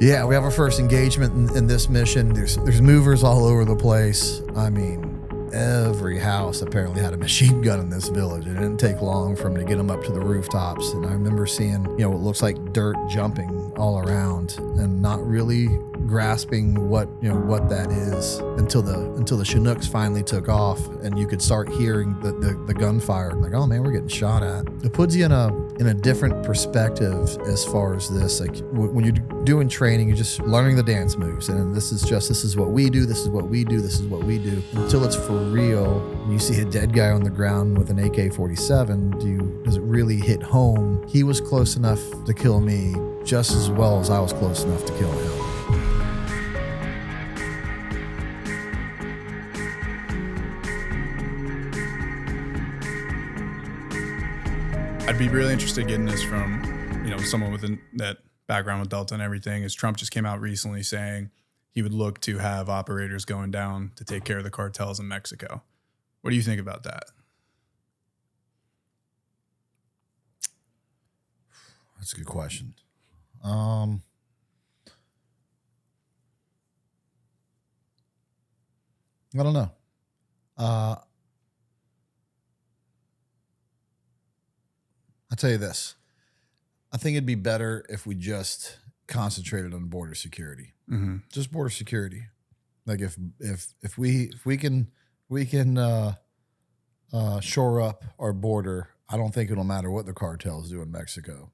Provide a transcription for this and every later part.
Yeah, we have our first engagement in this mission. There's movers all over the place. I mean, every house apparently had a machine gun in this village. It didn't take long for them to get them up to the rooftops. And I remember seeing, what looks like dirt jumping all around and not really grasping what that is until the Chinooks finally took off and you could start hearing the gunfire. Like, oh man, we're getting shot at. It puts you in a different perspective as far as this. Like when you're doing training, you're just learning the dance moves, and this is what we do. This is what we do. This is what we do. Until it's for real, and you see a dead guy on the ground with an AK-47. Does it really hit home? He was close enough to kill me just as well as I was close enough to kill him. I'd be really interested getting this from, someone with that background with Delta and everything, as Trump just came out recently saying he would look to have operators going down to take care of the cartels in Mexico. What do you think about that? That's a good question. I don't know. I'll tell you this. I think it'd be better if we just concentrated on border security. Mm-hmm. Just border security. Like if we can shore up our border, I don't think it'll matter what the cartels do in Mexico.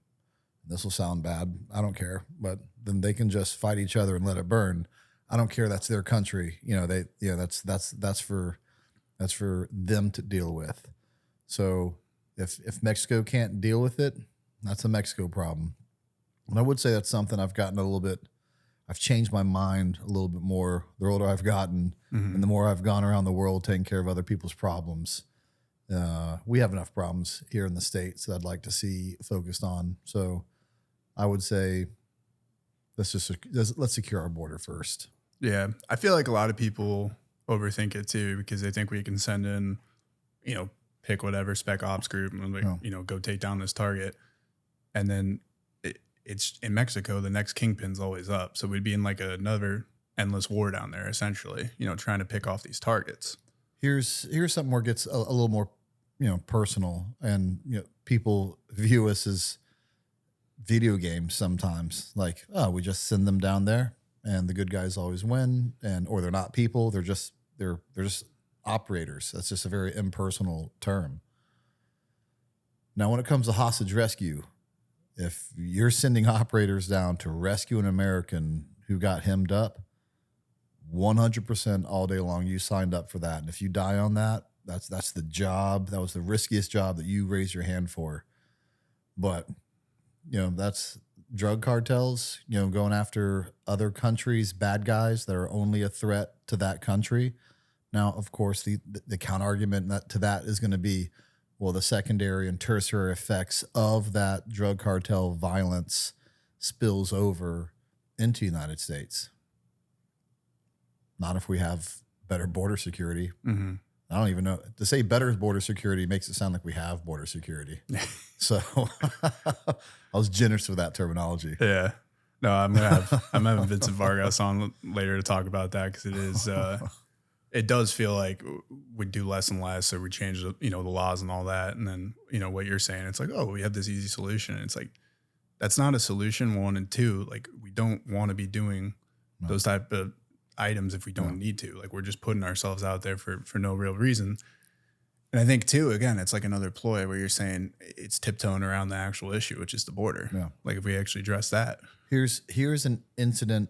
This will sound bad. I don't care, but then they can just fight each other and let it burn. I don't care. That's their country. That's for them to deal with. So if Mexico can't deal with it, that's a Mexico problem. And I would say that's something I've changed my mind a little bit more the older I've gotten, mm-hmm. and the more I've gone around the world taking care of other people's problems. We have enough problems here in the States that I'd like to see focused on. So I would say let's secure our border first. Yeah. I feel like a lot of people overthink it too, because they think we can send in, pick whatever spec ops group and go take down this target. And then it's in Mexico, the next kingpin's always up. So we'd be in like another endless war down there, essentially, trying to pick off these targets. Here's something where it gets a little more, personal, and people view us as video games sometimes. Like, oh, we just send them down there, and the good guys always win, or they're not people. They're just operators. That's just a very impersonal term. Now, when it comes to hostage rescue, if you're sending operators down to rescue an American who got hemmed up, 100% all day long, you signed up for that. And if you die on that, that's the job. That was the riskiest job that you raised your hand for. But, that's drug cartels, going after other countries, bad guys that are only a threat to that country. Now, of course, the counter argument to that is going to be, well, the secondary and tertiary effects of that drug cartel violence spills over into the United States. Not if we have better border security. Mm-hmm. I don't even know. To say better border security makes it sound like we have border security. So I was generous with that terminology. Yeah. No, I'm having Vincent Vargas on later to talk about that, because it is it does feel like we do less and less, so we change the laws and all that, and then what you're saying, it's like, oh, we have this easy solution, and it's like, that's not a solution. 1 and 2, like, we don't want to be doing those type of items if we don't need to. Like, we're just putting ourselves out there for no real reason. And I think too, again, it's like another ploy where you're saying it's tiptoeing around the actual issue, which is the border. Yeah. Like, if we actually address that. Here's an incident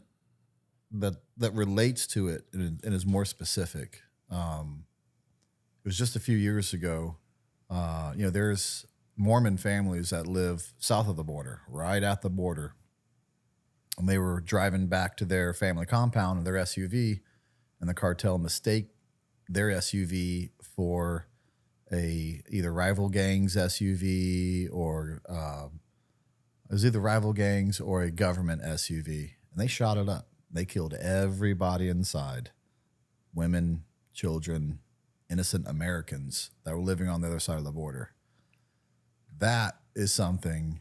that relates to it and is more specific. It was just a few years ago. There's Mormon families that live south of the border, right at the border. And they were driving back to their family compound in their SUV, and the cartel mistake their SUV for either rival gangs SUV, or it was either rival gangs or a government SUV. And they shot it up. They killed everybody inside, women, children, innocent Americans that were living on the other side of the border. That is something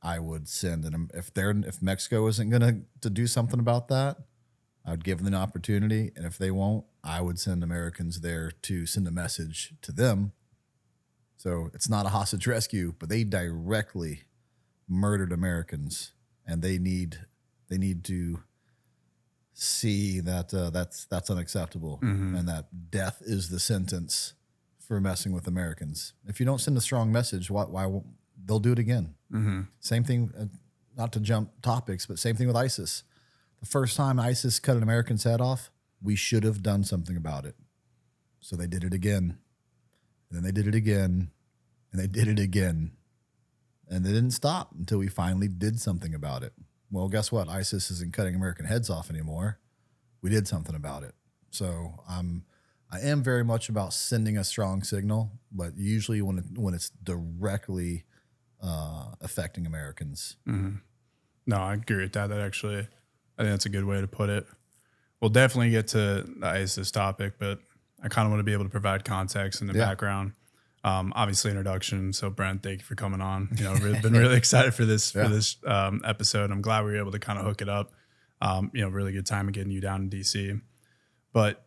I would send. And if Mexico isn't going to do something about that, I would give them an opportunity. And if they won't, I would send Americans there to send a message to them. So it's not a hostage rescue, but they directly murdered Americans, and they need to see that that's unacceptable, and that death is the sentence for messing with Americans. If you don't send a strong message, why won't they'll do it again? Same thing, not to jump topics, but same thing with ISIS. The first time ISIS cut an American's head off, we should have done something about it. So they did it again. And then they did it again. And they did it again. And they didn't stop until we finally did something about it. Well, guess what? ISIS isn't cutting American heads off anymore. We did something about it. So I am very much about sending a strong signal, but usually when it's directly affecting Americans. No, I agree with that. I think that's a good way to put it. We'll definitely get to the ISIS topic, but I kind of want to be able to provide context in the background. Obviously, introduction. So, Brent, thank you for coming on. Been really excited for this episode. I'm glad we were able to kind of hook it up. Really good time of getting you down in DC. But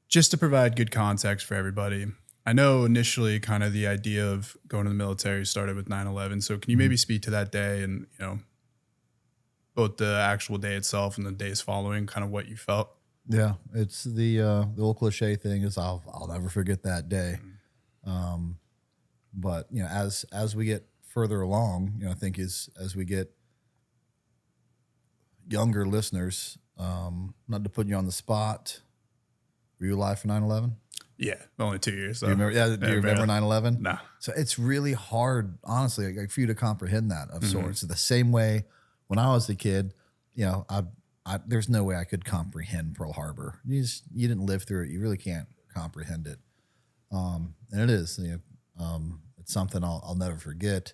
just to provide good context for everybody, I know initially kind of the idea of going to the military started with 9/11. So, can you maybe speak to that day and both the actual day itself and the days following, kind of what you felt? Yeah, it's the old cliche thing is I'll never forget that day. But as we get further along, I think as we get younger listeners, not to put you on the spot, were you alive for 9/11? Yeah, only 2 years. So. Do you remember 9/11? No. So it's really hard, honestly, like for you to comprehend that of sorts. The same way when I was a kid, there's no way I could comprehend Pearl Harbor. You didn't live through it. You really can't comprehend it. And it is, it's something I'll never forget.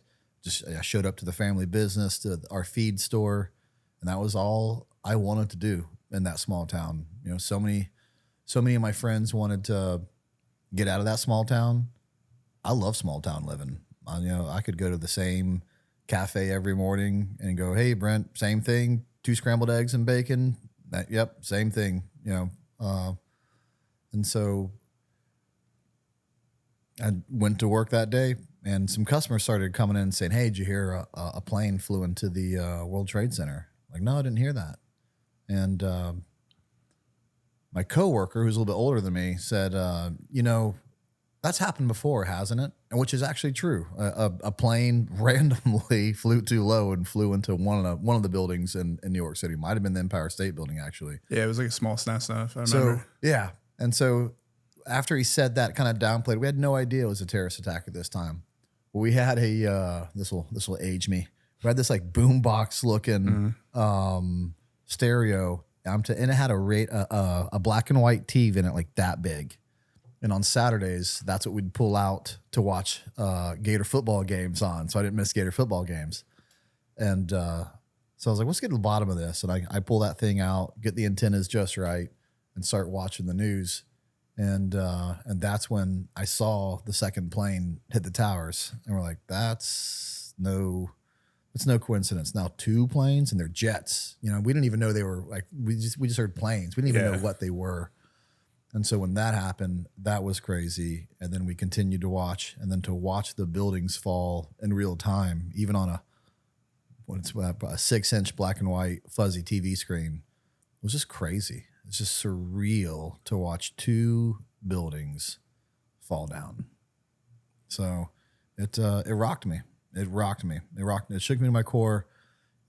I showed up to the family business, to our feed store, and that was all I wanted to do in that small town. So many of my friends wanted to get out of that small town. I love small town living. I could go to the same cafe every morning and go, "Hey, Brent, same thing, 2 scrambled eggs and bacon." Yep, same thing. And so I went to work that day, and some customers started coming in and saying, "Hey, did you hear a plane flew into the World Trade Center?" Like, no, I didn't hear that. And my coworker, who's a little bit older than me, said, that's happened before, hasn't it? And which is actually true. A plane randomly flew too low and flew into one of the buildings in New York City. Might have been the Empire State Building, actually. Yeah, it was like a small Cessna, if I remember. So, yeah. And so after he said that, kind of downplayed, we had no idea it was a terrorist attack at this time. We had this will age me. We had this like boombox looking stereo, and it had a black and white TV in it, like that big. And on Saturdays, that's what we'd pull out to watch Gator football games on. So I didn't miss Gator football games. And so I was like, let's get to the bottom of this. And I pull that thing out, get the antennas just right, and start watching the news. And that's when I saw the second plane hit the towers. And we're like, it's no coincidence. Now 2 planes, and they're jets. We didn't even know they were like, we just heard planes. We didn't even know what they were. And so when that happened, that was crazy. And then we continued to watch, and then to watch the buildings fall in real time, even on a 6-inch black and white fuzzy TV screen, was just crazy. It's just surreal to watch 2 buildings fall down. So it rocked me. It rocked me. It shook me to my core.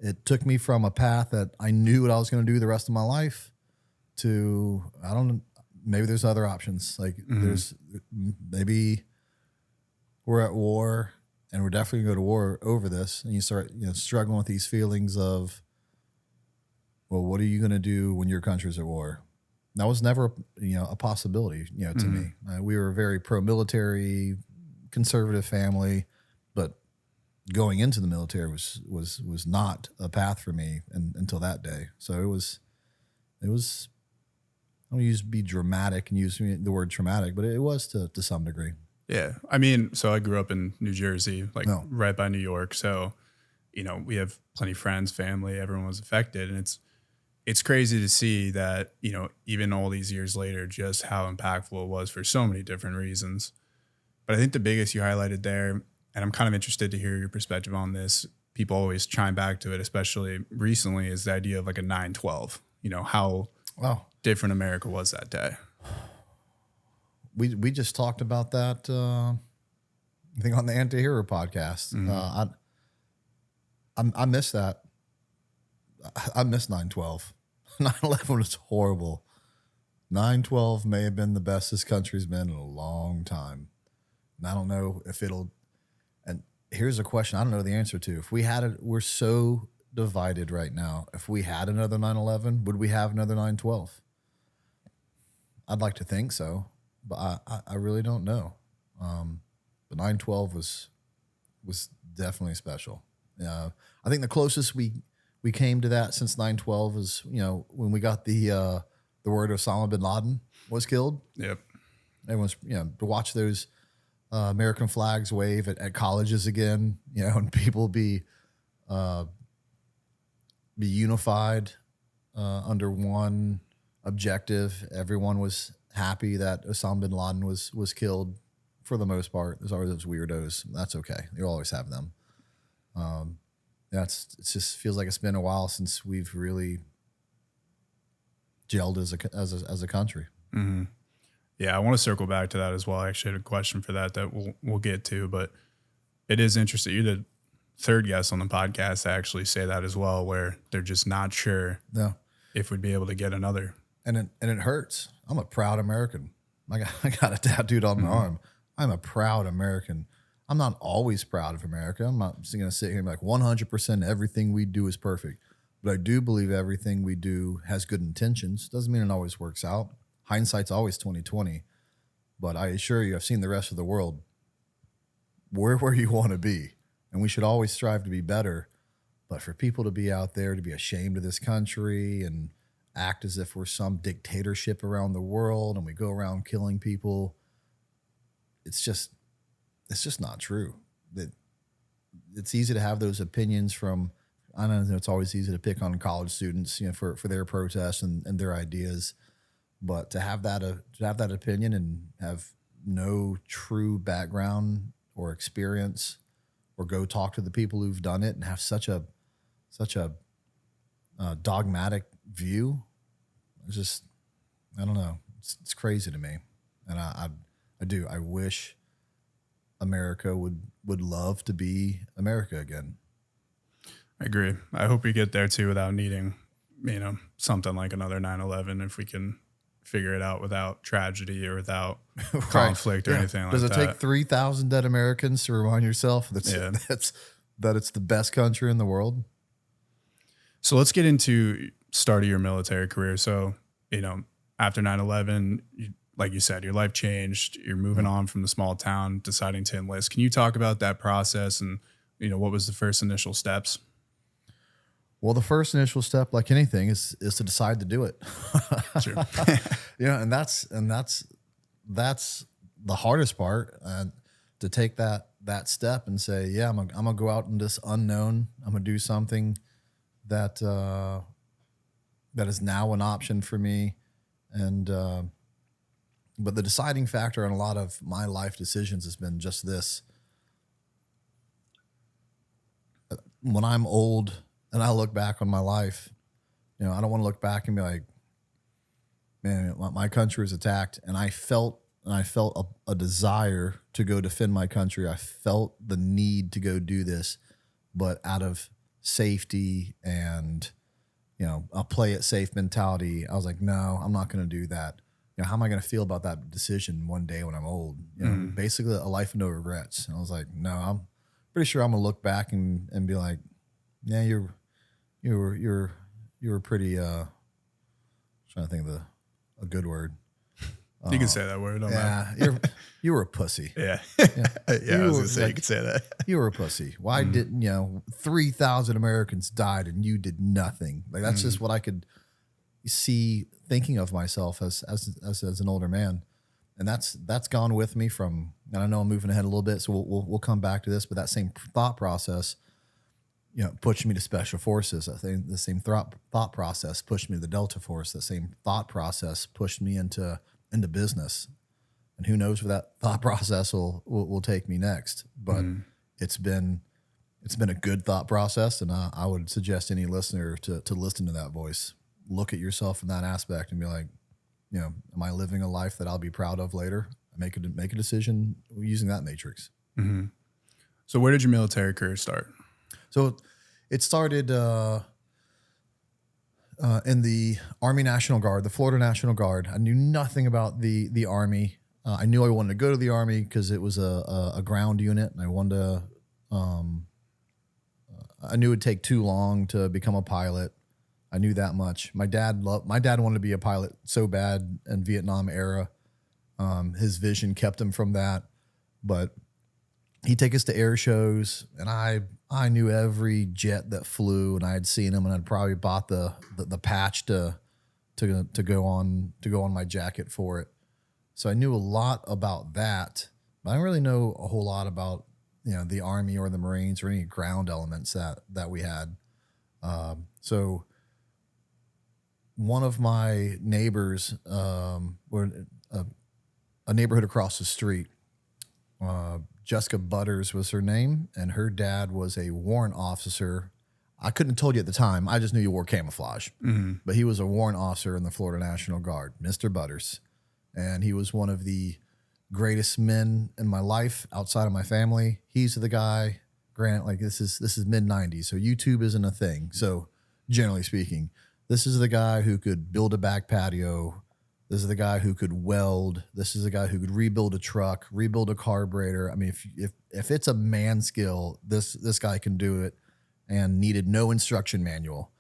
It took me from a path that I knew what I was going to do the rest of my life to, I don't know, maybe there's other options. Like maybe we're at war, and we're definitely going to go to war over this. And you start, struggling with these feelings of, well, what are you going to do when your country's at war? That was never, a possibility, to me. We were a very pro-military, conservative family, but going into the military was not a path for me until that day. So it was. I don't be dramatic and use the word traumatic, but it was to some degree. Yeah. I mean, so I grew up in New Jersey, right by New York. So we have plenty of friends, family, everyone was affected. And it's crazy to see that, even all these years later, just how impactful it was for so many different reasons. But I think the biggest you highlighted there, and I'm kind of interested to hear your perspective on this, people always chime back to it, especially recently, is the idea of like a 9/12, how different America was that day. We just talked about that, I think on the Anti-Hero podcast. I miss that. I miss 9/12. 9/11 was horrible. 9/12 may have been the best this country's been in a long time. And I don't know if it'll, and here's a question I don't know the answer to. If we had it, we're so divided right now. If we had another 9/11, would we have another 9/12? I'd like to think so, but I really don't know. But 9/12 was definitely special. I think the closest we came to that since 9/12 is, when we got the word Osama bin Laden was killed. Yep. Everyone's, to watch those American flags wave at colleges again, and people be unified under one objective. Everyone was happy that Osama bin Laden was killed for the most part. There's always those weirdos. That's okay. You'll always have them. It just feels like it's been a while since we've really gelled as a country. Mm-hmm. Yeah, I want to circle back to that as well. I actually had a question for that we'll get to, but it is interesting. You're the third guest on the podcast to actually say that as well, where they're just not sure if we'd be able to get another. And it hurts. I'm a proud American. I got a tattooed on my arm. I'm a proud American. I'm not always proud of America. I'm not going to sit here and be like 100% everything we do is perfect. But I do believe everything we do has good intentions. Doesn't mean it always works out. Hindsight's always 20/20. But I assure you, I've seen the rest of the world. We're where you want to be. And we should always strive to be better. But for people to be out there, to be ashamed of this country and act as if we're some dictatorship around the world and we go around killing people, it's just not true. It's easy to have those opinions from, I don't know, it's always easy to pick on college students, for their protests and their ideas, but to have that opinion and have no true background or experience, or go talk to the people who've done it and have such a dogmatic view, I don't know. It's crazy to me, and I wish America would love to be America again. I agree. I hope we get there too without needing, something like another 9/11, if we can figure it out without tragedy or without conflict or anything like that. Does it take 3,000 dead Americans to remind yourself that it's the best country in the world? So let's get into start of your military career. So, after 9/11, like you said, your life changed. You're moving on from the small town, deciding to enlist. Can you talk about that process and, what was the first initial steps? Well, the first initial step, like anything, is to decide to do it. Sure. And that's the hardest part, to take that step and say, yeah, I'm gonna go out in this unknown. I'm gonna do something that is now an option for me, and but the deciding factor in a lot of my life decisions has been just this. When I'm old and I look back on my life, I don't want to look back and be like, man, my country was attacked, and I felt a desire to go defend my country. I felt the need to go do this, but out of safety and, a play it safe mentality, I was like, no, I'm not going to do that. How am I going to feel about that decision one day when I'm old? Basically a life of no regrets. And I was like, no, I'm pretty sure I'm going to look back and be like, yeah, you were pretty, trying to think of a good word. You can say that word. You were a pussy. Yeah. I was going to say, you could say that. You were a pussy. Why didn't, 3,000 Americans died and you did nothing? Like, that's just what I could see thinking of myself as an older man. And that's gone with me from, and I know I'm moving ahead a little bit, so we'll come back to this, but that same thought process pushed me to special forces. I think the same thought process pushed me to the Delta Force. The same thought process pushed me into business. And who knows where that thought process will take me next. But it's been a good thought process, and I would suggest any listener to listen to that voice. Look at yourself in that aspect and be like, am I living a life that I'll be proud of later? Make a decision using that matrix. Mm-hmm. So where did your military career start? So it started in the Army National Guard, the Florida National Guard. I knew nothing about the Army. I knew I wanted to go to the Army because it was a ground unit, and I wanted to. I knew it would take too long to become a pilot. I knew that much. My dad wanted to be a pilot so bad in Vietnam era. His vision kept him from that, but he'd take us to air shows, and I knew every jet that flew, and I had seen them, and I'd probably bought the patch to go on my jacket for it. So I knew a lot about that, but I didn't really know a whole lot about the Army or the Marines or any ground elements that we had. So one of my neighbors, were a neighborhood across the street. Jessica Butters was her name, and her dad was a warrant officer. I couldn't have told you at the time. I just knew you wore camouflage. Mm-hmm. But he was a warrant officer in the Florida National Guard, Mr. Butters. And he was one of the greatest men in my life outside of my family. He's the guy, granted, like this is mid-90s, so YouTube isn't a thing. So generally speaking, this is the guy who could build a back patio. This is the guy who could weld. This is the guy who could rebuild a truck, rebuild a carburetor. I mean, if it's a man skill, this guy can do it, and needed no instruction manual.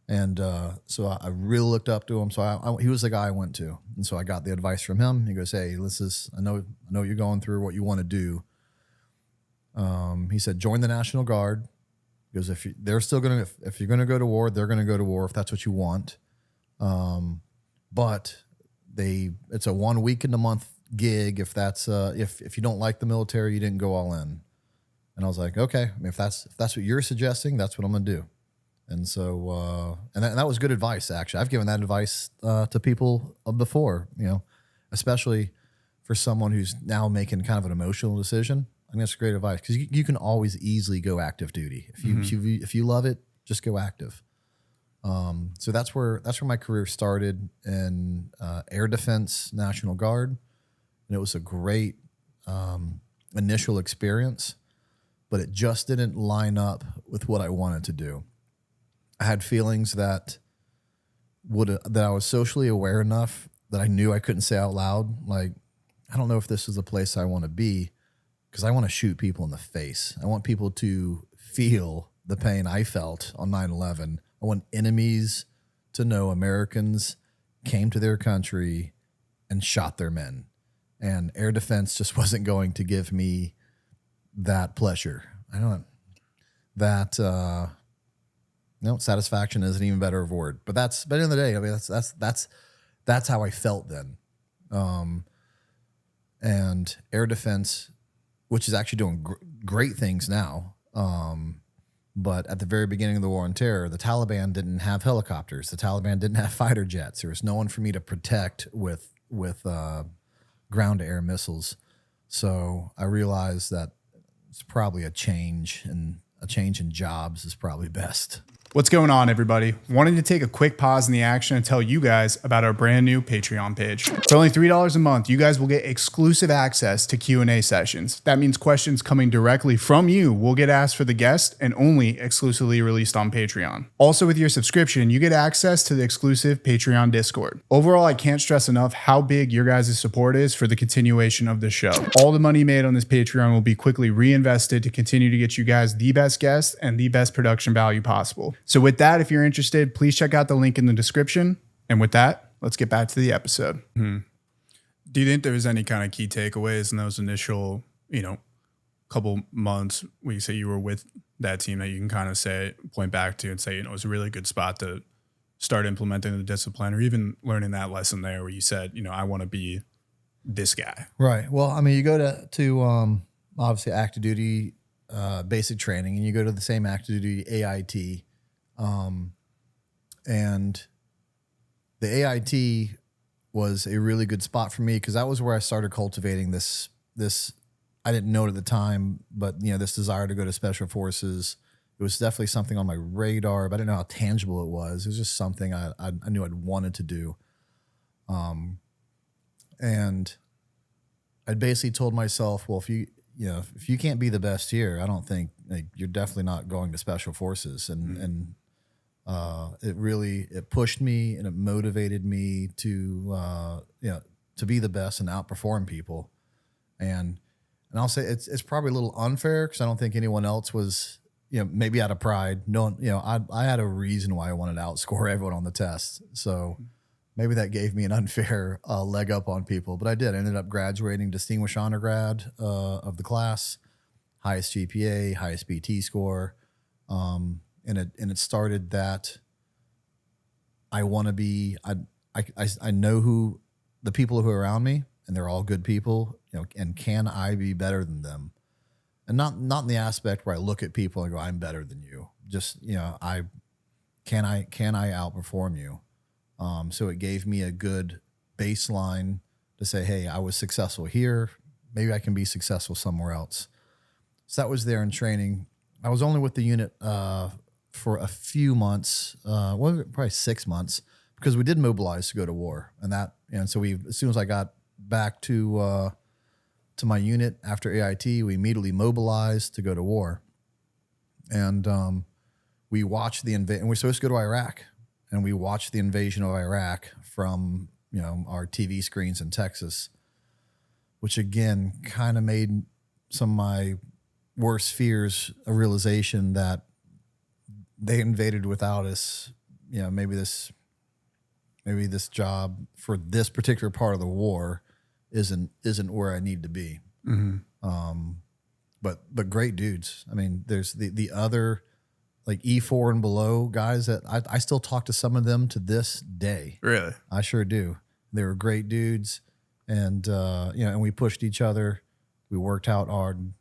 And so I really looked up to him. So he was the guy I went to, and so I got the advice from him. He goes, "Hey, I know what you're going through, what you want to do." He said, "Join the National Guard." He goes, if you're gonna go to war, they're gonna go to war if that's what you want. But it's a 1 week in a month gig. If that's if you don't like the military, you didn't go all in. And I was like, okay, I mean, if that's what you're suggesting, that's what I'm gonna do. And so and that was good advice. Actually, I've given that advice to people before, especially for someone who's now making kind of an emotional decision. I think that's great advice, because you can always easily go active duty if you love it. Just go active. So that's where my career started in Air Defense National Guard, and it was a great initial experience, but it just didn't line up with what I wanted to do. I had feelings that I was socially aware enough that I knew I couldn't say out loud, like, I don't know if this is the place I want to be, because I want to shoot people in the face. I want people to feel the pain I felt on 9/11. I want enemies to know Americans came to their country and shot their men. And air defense just wasn't going to give me that pleasure. I don't that satisfaction is an even better word. But at the end of the day, I mean, that's how I felt then. And air defense, which is actually doing great things now. But at the very beginning of the war on terror, the Taliban didn't have helicopters. The Taliban didn't have fighter jets. There was no one for me to protect with ground-to-air missiles. So I realized that it's probably a change in jobs is probably best. What's going on, everybody? Wanting to take a quick pause in the action and tell you guys about our brand new Patreon page. For only $3 a month, you guys will get exclusive access to Q&A sessions. That means questions coming directly from you will get asked for the guest and only exclusively released on Patreon. Also, with your subscription, you get access to the exclusive Patreon Discord. Overall, I can't stress enough how big your guys' support is for the continuation of the show. All the money made on this Patreon will be quickly reinvested to continue to get you guys the best guests and the best production value possible. So with that, if you're interested, please check out the link in the description. And with that, let's get back to the episode. Do you think there was any kind of key takeaways in those initial, couple months where you say you were with that team that you can kind of point back to and say, it was a really good spot to start implementing the discipline, or even learning that lesson there where you said, I want to be this guy? Right. Well, I mean, you go to obviously active duty basic training, and you go to the same active duty AIT. And the AIT was a really good spot for me because that was where I started cultivating this, I didn't know it at the time, but this desire to go to special forces. It was definitely something on my radar, but I didn't know how tangible it was. It was just something I knew I'd wanted to do. And I basically told myself, well, if you can't be the best here, I don't think you're definitely not going to special forces. And it pushed me and it motivated me to be the best and outperform people. And I'll say it's probably a little unfair because I don't think anyone else was, maybe out of pride. I had a reason why I wanted to outscore everyone on the test. So maybe that gave me an unfair leg up on people, but I did. I ended up graduating distinguished honor grad of the class, highest GPA, highest BT score. And it started that I want to be, I know who the people who are around me, and they're all good people, and can I be better than them? And not in the aspect where I look at people and go, I'm better than you. Just, can I outperform you? So it gave me a good baseline to say, hey, I was successful here. Maybe I can be successful somewhere else. So that was there in training. I was only with the unit for a few months, probably 6 months, because we did mobilize to go to war. And so as soon as I got back to my unit after AIT, we immediately mobilized to go to war. And we watched the invasion. And we're supposed to go to Iraq. And we watched the invasion of Iraq from, our TV screens in Texas, which again kind of made some of my worst fears a realization that they invaded without us. Maybe this job for this particular part of the war isn't where I need to be. Mm-hmm. But great dudes. I mean, there's the other like E4 and below guys that I still talk to some of them to this day. Really? I sure do. They were great dudes. And, and we pushed each other. We worked out hard.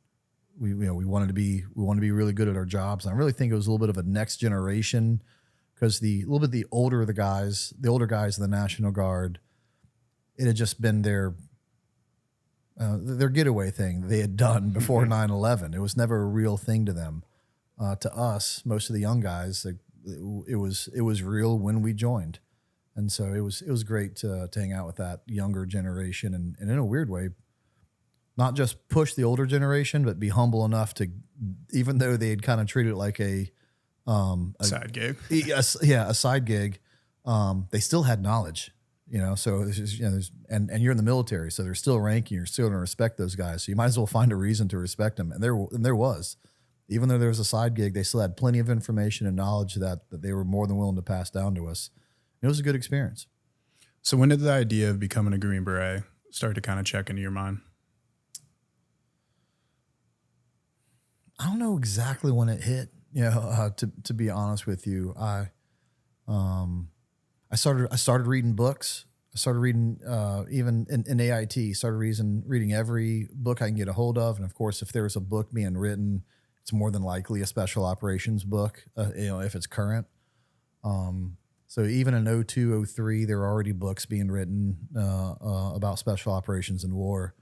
We wanted to be really good at our jobs. And I really think it was a little bit of a next generation because the older guys in the National Guard, it had just been their getaway thing they had done before 9/11. It was never a real thing to them. To us, most of the young guys, it was real when we joined, and so it was great to hang out with that younger generation, and in a weird way, not just push the older generation, but be humble enough to, even though they had kind of treated it like a side gig, a side gig, they still had knowledge, So this is, and you're in the military, so they're still ranking. You're still going to respect those guys, so you might as well find a reason to respect them, and there was. Even though there was a side gig, they still had plenty of information and knowledge that they were more than willing to pass down to us. It was a good experience. So when did the idea of becoming a Green Beret start to kind of check into your mind? I don't know exactly when it hit. To be honest with you, I started reading books. I started reading even in AIT. Started reading every book I can get a hold of, and of course, if there's a book being written, it's more than likely a special operations book, if it's current. So even in 02, 03, there are already books being written about special operations and war.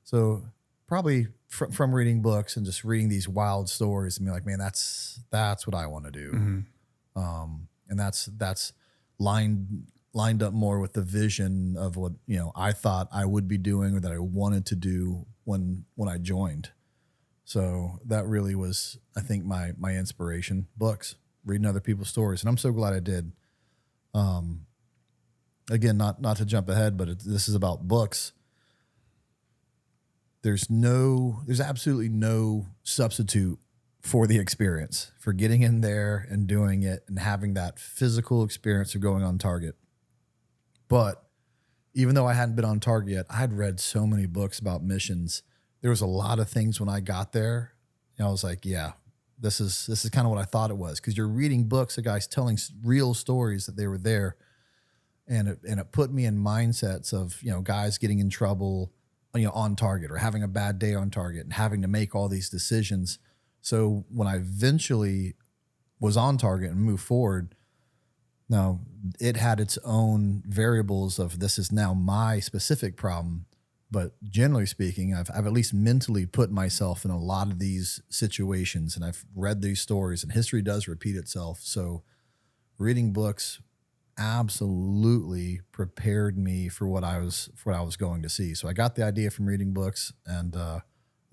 So probably from reading books and just reading these wild stories and be like, man, that's what I want to do. Mm-hmm. And that's lined up more with the vision of what, I thought I would be doing or that I wanted to do when I joined. So that really was, I think, my inspiration. Books, reading other people's stories, and I'm so glad I did. Again, not to jump ahead, but this is about books. There's absolutely no substitute for the experience, for getting in there and doing it and having that physical experience of going on target. But even though I hadn't been on target yet, I had read so many books about missions. There was a lot of things when I got there. I was like, yeah, this is kind of what I thought it was. Because you're reading books of guys telling real stories that they were there. And it put me in mindsets of, guys getting in trouble, on target or having a bad day on target and having to make all these decisions So when I eventually was on target and moved forward, now it had its own variables of this is now my specific problem. But generally speaking, I've at least mentally put myself in a lot of these situations, and I've read these stories, and history does repeat itself. So reading books absolutely prepared me for what I was going to see. So I got the idea from reading books, and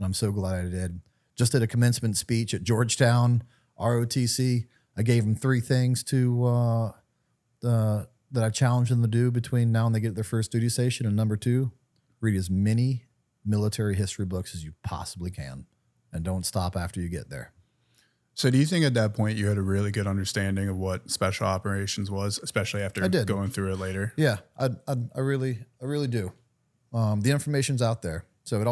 I'm so glad I did. Just did a commencement speech at Georgetown ROTC. I gave them 3 things to that I challenged them to do between now and they get to their first duty station. And number 2, read as many military history books as you possibly can, and don't stop after you get there. So do you think at that point you had a really good understanding of what special operations was, especially after going through it later? Yeah, I really do. The information's out there. So it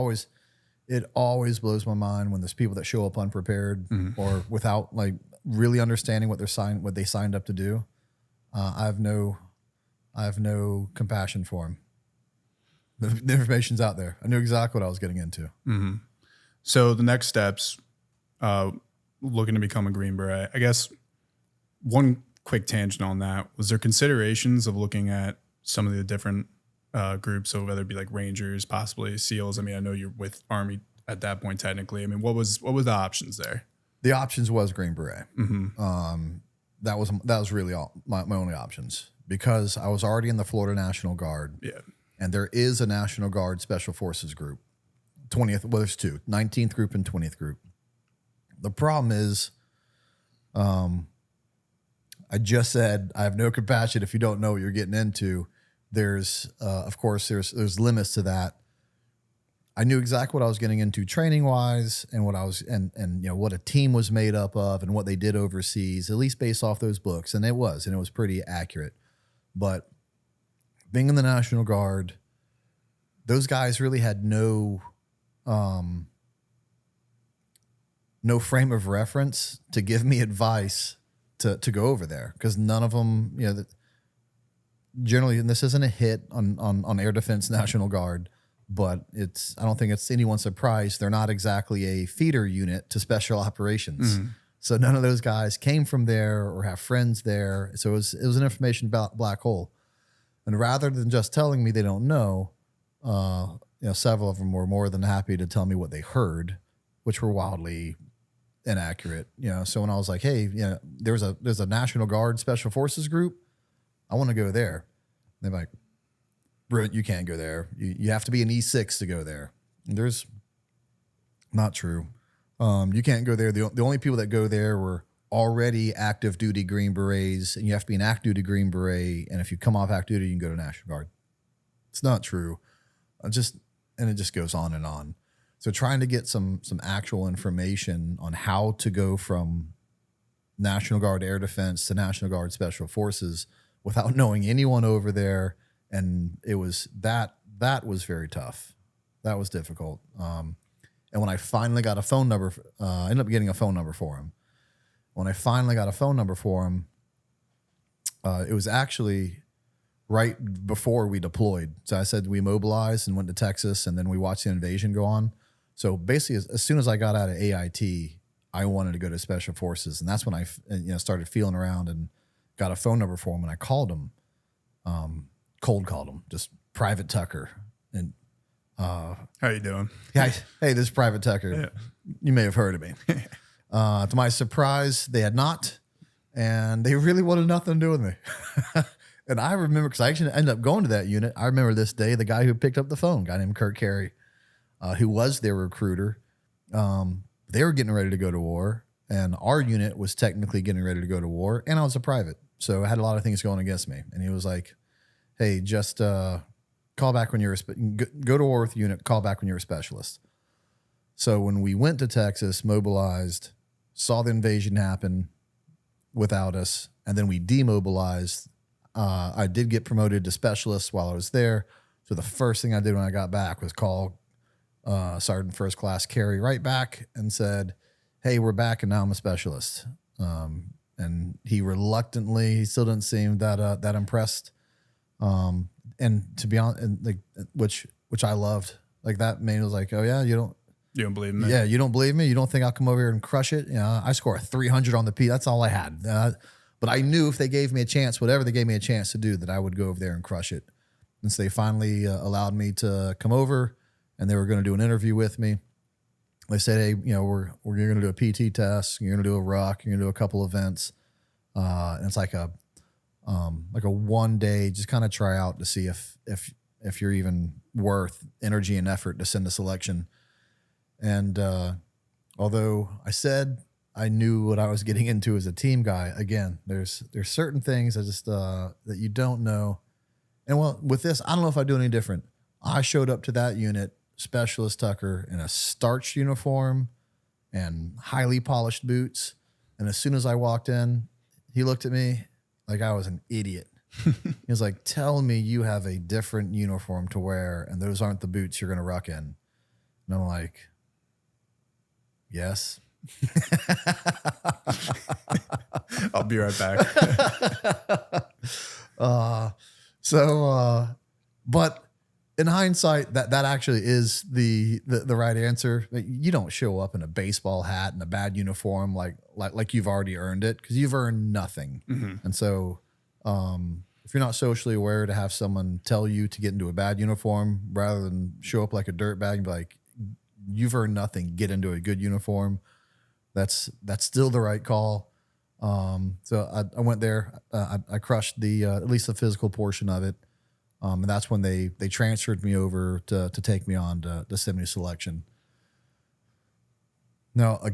always blows my mind when there's people that show up unprepared or without like really understanding what they signed up to do. I have no compassion for them. The information's out there. I knew exactly what I was getting into. Mm-hmm. So the next steps, looking to become a Green Beret. I guess one quick tangent on that, was there considerations of looking at some of the different groups, so whether it be like Rangers, possibly SEALs? I mean, I know you're with Army at that point technically. I mean, what were the options there? The options was Green Beret. Mm-hmm. That was really all my only options, because I was already in the Florida National Guard. Yeah. And there is a National Guard Special Forces group, 20th, well, there's 2, 19th group and 20th group. The problem is, I just said, I have no compassion if you don't know what you're getting into. There's, of course, there's limits to that. I knew exactly what I was getting into training wise, and what I was, and what a team was made up of and what they did overseas, at least based off those books. And it was pretty accurate. But being in the National Guard, those guys really had no frame of reference to give me advice to go over there, because none of them, generally, and this isn't a hit on Air Defense National Guard, but I don't think it's anyone's surprise they're not exactly a feeder unit to special operations. Mm-hmm. So none of those guys came from there or have friends there. So it was an information black hole. And rather than just telling me they don't know, several of them were more than happy to tell me what they heard, which were wildly inaccurate. So when I was like, hey, there's a National Guard Special Forces group, I want to go there. They're like, Brent, you can't go there. You have to be an E6 to go there. And there's not true. You can't go there. The only people that go there were already active duty Green Berets, and you have to be an active duty Green Beret. And if you come off active duty, you can go to National Guard. It's not true. And it just goes on and on. So trying to get some actual information on how to go from National Guard Air Defense to National Guard Special Forces without knowing anyone over there. And it was that was very tough. That was difficult. And when I finally got a phone number, I ended up getting a phone number for him. When I finally got a phone number for him, it was actually right before we deployed. So I said we mobilized and went to Texas, and then we watched the invasion go on. So basically, as soon as I got out of AIT, I wanted to go to Special Forces, and that's when I started feeling around and got a phone number for him. And I called him, cold called him, just Private Tucker. And how you doing? Yeah, hey, this is Private Tucker. Yeah. You may have heard of me. To my surprise, they had not, and they really wanted nothing to do with me. And I remember, because I actually ended up going to that unit. I remember this day, the guy who picked up the phone, a guy named Kirk Carey, who was their recruiter. They were getting ready to go to war, and our unit was technically getting ready to go to war, and I was a private. So I had a lot of things going against me. And he was like, hey, just call back when you're go to war with the unit, call back when you're a specialist. So when we went to Texas, mobilized, saw the invasion happen without us, and then we demobilized, I did get promoted to specialist while I was there. So the first thing I did when I got back was call Sergeant First Class Carey right back and said, hey, we're back, and now I'm a specialist. And he still didn't seem that impressed. And to be honest, and which I loved, like that man was like, oh yeah, you don't, You don't believe me? Yeah, you don't believe me? You don't think I'll come over here and crush it? You know, I score a 300 on the P. That's all I had. But I knew if they gave me a chance, whatever they gave me a chance to do, that I would go over there and crush it. And so they finally allowed me to come over, and they were going to do an interview with me. They said, hey, you know, we're going to do a PT test. You're going to do a ruck. You're going to do a couple events. And it's like a 1 day, just kind of try out to see if you're even worth energy and effort to send a selection. And although I said I knew what I was getting into as a team guy, again, there's certain things I just that you don't know. And well, with this, I don't know if I do any different. I showed up to that unit, Specialist Tucker, in a starched uniform and highly polished boots. And as soon as I walked in, he looked at me like I was an idiot. He was like, tell me you have a different uniform to wear and those aren't the boots you're going to ruck in. And I'm like, yes. I'll be right back. But in hindsight, that actually is the right answer. You don't show up in a baseball hat and a bad uniform like you've already earned it, because you've earned nothing. Mm-hmm. And so if you're not socially aware, to have someone tell you to get into a bad uniform rather than show up like a dirtbag and be like, you've earned nothing, get into a good uniform. That's still the right call. So I went there. I crushed at least the physical portion of it. And that's when they transferred me over to take me on to the 70 selection. Now, a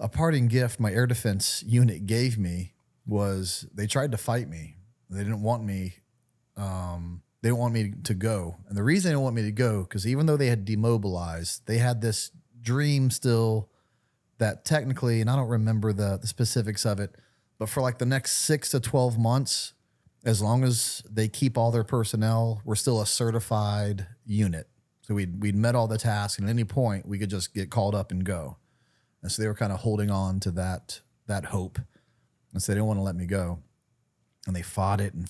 parting gift my air defense unit gave me was they tried to fight me. They didn't want me. They didn't want me to go. And the reason they didn't want me to go, because even though they had demobilized, they had this dream still that technically, and I don't remember the specifics of it, but for like the next 6 to 12 months, as long as they keep all their personnel, we're still a certified unit. So we'd met all the tasks, and at any point we could just get called up and go. And so they were kind of holding on to that hope. And so they didn't want to let me go. And they fought it, and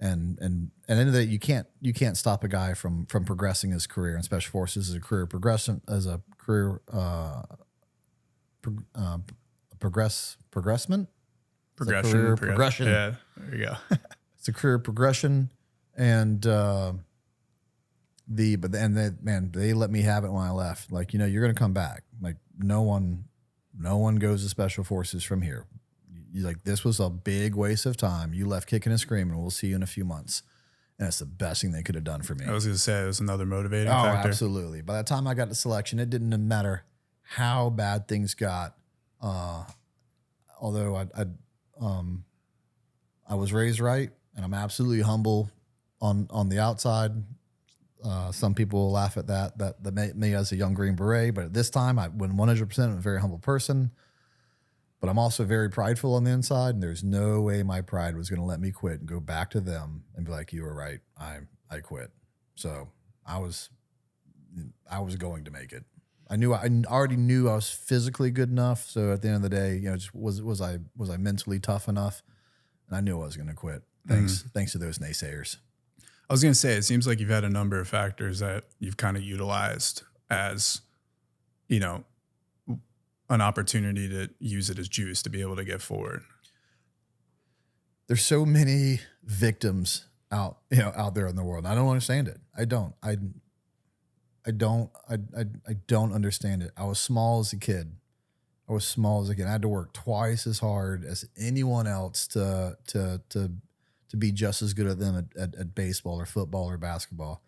then that you can't stop a guy from progressing his career in special forces as a career progression, as a career progression. Yeah, there you go. It's a career progression, and they let me have it when I left. Like, you know, you're gonna come back. Like, no one goes to special forces from here. Like, this was a big waste of time. You left kicking and screaming. We'll see you in a few months. And it's the best thing they could have done for me. I was gonna say it was another motivating factor. Absolutely. By the time I got to selection, it didn't matter how bad things got. Although I was raised right, and I'm absolutely humble on the outside. Some people will laugh at that me as a young Green Beret, but at this time, I went 100%. I'm a very humble person, but I'm also very prideful on the inside, and there's no way my pride was going to let me quit and go back to them and be like, you were right, I quit. So I was going to make it. I already knew I was physically good enough. So at the end of the day, you know, just was I mentally tough enough? And I knew I was going to quit. Thanks to those naysayers. I was going to say, it seems like you've had a number of factors that you've kind of utilized as, you know, an opportunity to use it as juice to be able to get forward. There's so many victims out there in the world. I don't understand it. I don't understand it. I was small as a kid. I had to work twice as hard as anyone else to be just as good at them at baseball or football or basketball.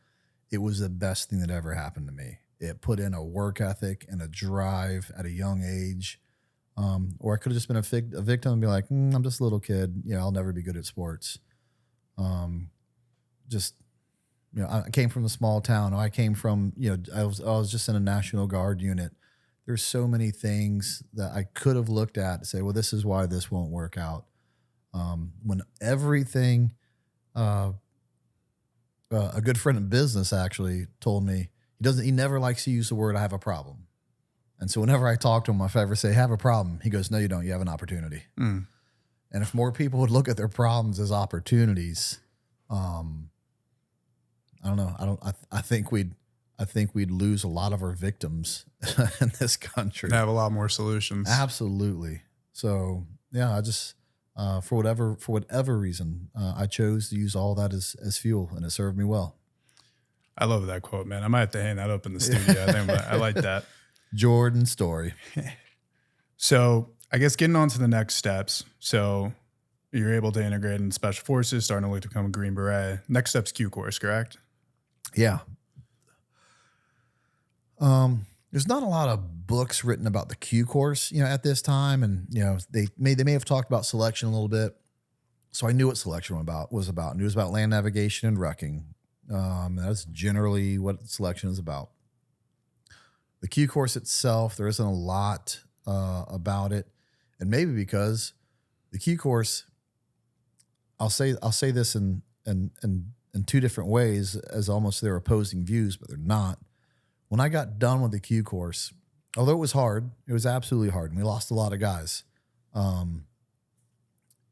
It was the best thing that ever happened to me. It put in a work ethic and a drive at a young age. Or I could have just been a victim and be like, I'm just a little kid. Yeah, I'll never be good at sports. I came from a small town. I came from, I was just in a National Guard unit. There's so many things that I could have looked at to say, well, this is why this won't work out. When everything, a good friend in business actually told me he never likes to use the word, I have a problem. And so whenever I talk to him, if I ever say, have a problem, he goes, no, you don't. You have an opportunity. And if more people would look at their problems as opportunities, I don't know. I think we'd I think we'd lose a lot of our victims in this country. And have a lot more solutions. Absolutely. So yeah, I just for whatever reason, I chose to use all that as fuel, and it served me well. I love that quote, man. I might have to hang that up in the studio. I like that. Jordan story. So I guess getting on to the next steps. So you're able to integrate in special forces, starting to look to become a Green Beret. Next step's Q course, correct? Yeah. There's not a lot of books written about the Q course, at this time. And, they may have talked about selection a little bit. So I knew what selection was about. I knew it was about land navigation and wrecking. That's generally what selection is about. The Q course itself, there isn't a lot about it. And maybe because the Q course, I'll say this in two different ways, as almost they're opposing views, but they're not. When I got done with the Q course, although it was hard, it was absolutely hard, and we lost a lot of guys.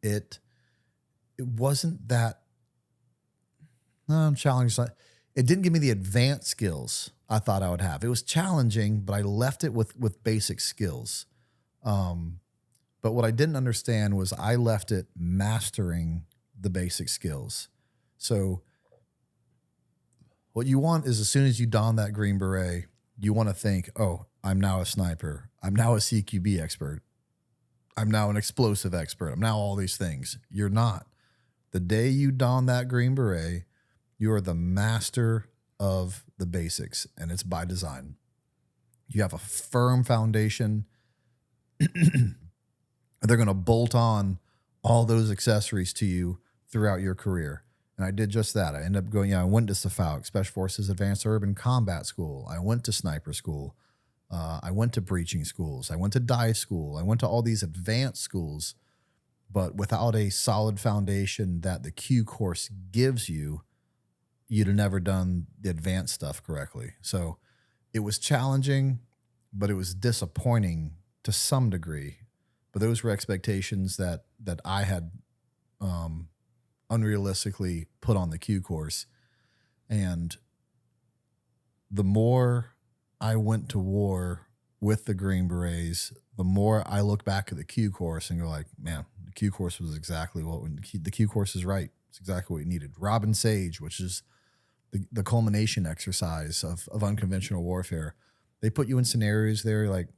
It wasn't that challenging. It didn't give me the advanced skills I thought I would have. It was challenging, but I left it with basic skills. But what I didn't understand was I left it mastering the basic skills. So what you want is, as soon as you don that Green Beret, you want to think, oh, I'm now a sniper. I'm now a CQB expert. I'm now an explosive expert. I'm now all these things. You're not. The day you don that Green Beret, you are the master of the basics, and it's by design. You have a firm foundation. They're going to bolt on all those accessories to you throughout your career. And I did just that. I ended up going, I went to SFAUC, Special Forces Advanced Urban Combat School. I went to sniper school. I went to breaching schools. I went to dive school. I went to all these advanced schools, but without a solid foundation that the Q course gives you, you'd have never done the advanced stuff correctly. So it was challenging, but it was disappointing to some degree. But those were expectations that I had unrealistically put on the Q course. And the more I went to war with the Green Berets, the more I look back at the Q course and go like, man, the Q course was exactly the Q course is right. It's exactly what we needed. Robin Sage, which is the culmination exercise of unconventional warfare. They put you in scenarios there like,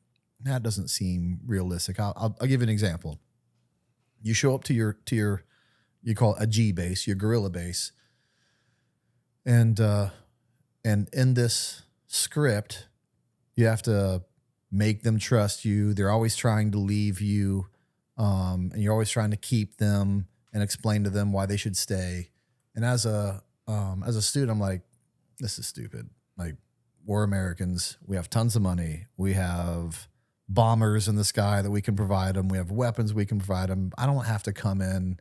that doesn't seem realistic. I'll give you an example. You show up to your you call it a G base, your guerrilla base, and in this script, you have to make them trust you. They're always trying to leave you, and you're always trying to keep them and explain to them why they should stay. And as a student, I'm like, this is stupid. Like, we're Americans. We have tons of money. We have bombers in the sky that we can provide them. We have weapons we can provide them. I don't have to come in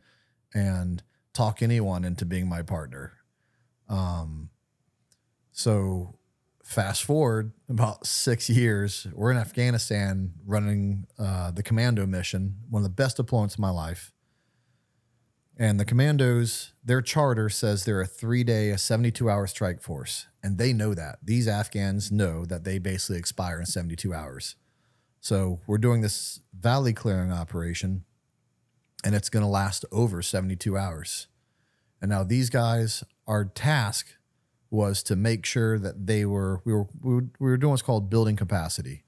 and talk anyone into being my partner. So fast forward about 6 years, we're in Afghanistan running the commando mission, one of the best deployments of my life. And the commandos, their charter says they're a 3-day, a 72-hour strike force. And they know that. These Afghans know that they basically expire in 72 hours. So we're doing this valley clearing operation, and it's going to last over 72 hours. And now these guys, our task was to make sure that we were doing what's called building capacity.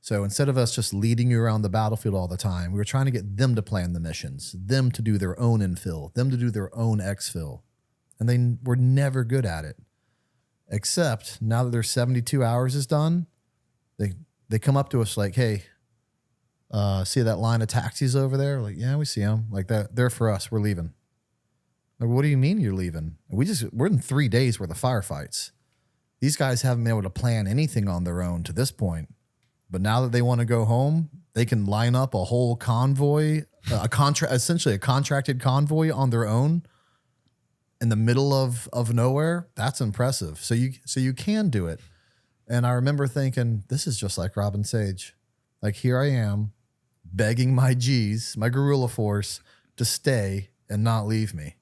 So instead of us just leading you around the battlefield all the time, we were trying to get them to plan the missions, them to do their own infill, them to do their own exfil. And they were never good at it. Except now that their 72 hours is done, they come up to us like, hey, see that line of taxis over there? Like, yeah, we see them. Like, that, they're for us. We're leaving. Like, what do you mean you're leaving? We're in 3 days worth of firefights. These guys haven't been able to plan anything on their own to this point. But now that they want to go home, they can line up a whole convoy, essentially a contracted convoy on their own in the middle of nowhere. That's impressive. So you can do it. And I remember thinking, this is just like Robin Sage. Like, here I am begging my G's, my guerrilla force, to stay and not leave me.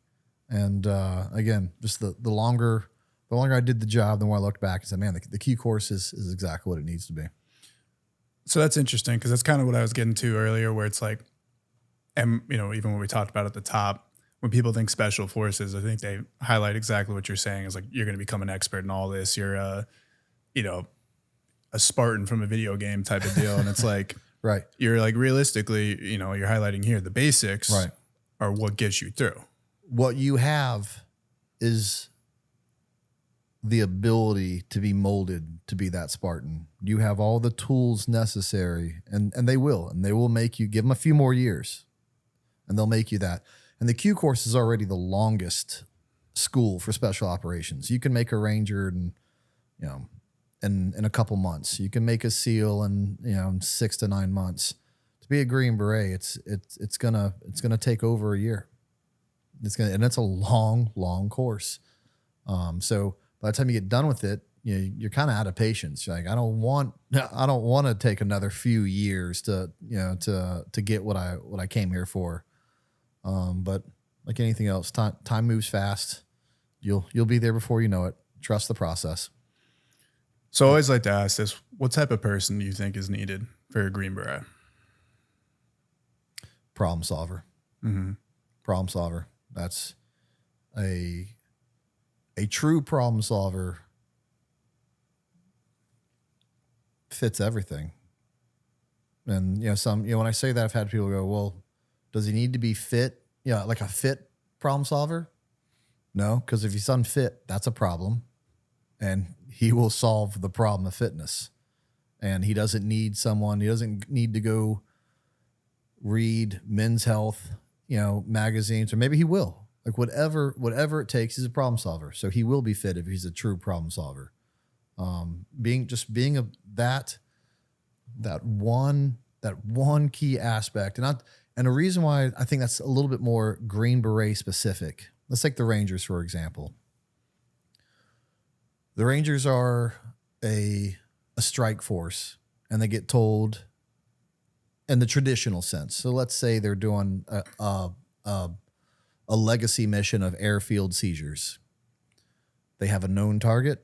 And again, just the longer The longer I did the job, the more I looked back and said, man, the Q course is exactly what it needs to be. So that's interesting because that's kind of what I was getting to earlier, where it's like, and even what we talked about at the top, when people think special forces, I think they highlight exactly what you're saying is like, you're going to become an expert in all this. You're a Spartan from a video game type of deal. And it's like, right. You're like, realistically, you're highlighting here, the basics right. are what gets you through. What you have is the ability to be molded to be that Spartan. You have all the tools necessary, and they will make you, give them a few more years, and they'll make you that. And the Q course is already the longest school for special operations. You can make a Ranger in a couple months. You can make a SEAL in 6 to 9 months. To be a Green Beret, it's gonna take over a year. And it's a long course. So by the time you get done with it, you're kind of out of patience. You're like, I don't want to take another few years to get what I came here for. But like anything else, time moves fast. You'll be there before you know it. Trust the process. So I always like to ask this: what type of person do you think is needed for a Green Beret? Problem solver. Mm-hmm. Problem solver. That's a true problem solver. Fits everything. And when I say that, I've had people go, well, does he need to be fit? Yeah, like a fit problem solver? No, because if he's unfit, that's a problem. And he will solve the problem of fitness. And he doesn't need to go read Men's Health, magazines, or maybe he will. Like whatever it takes, he's a problem solver. So he will be fit if he's a true problem solver. Being that one key aspect. And a reason why I think that's a little bit more Green Beret specific. Let's take the Rangers, for example. The Rangers are a strike force, and they get told in the traditional sense. So let's say they're doing a legacy mission of airfield seizures. They have a known target.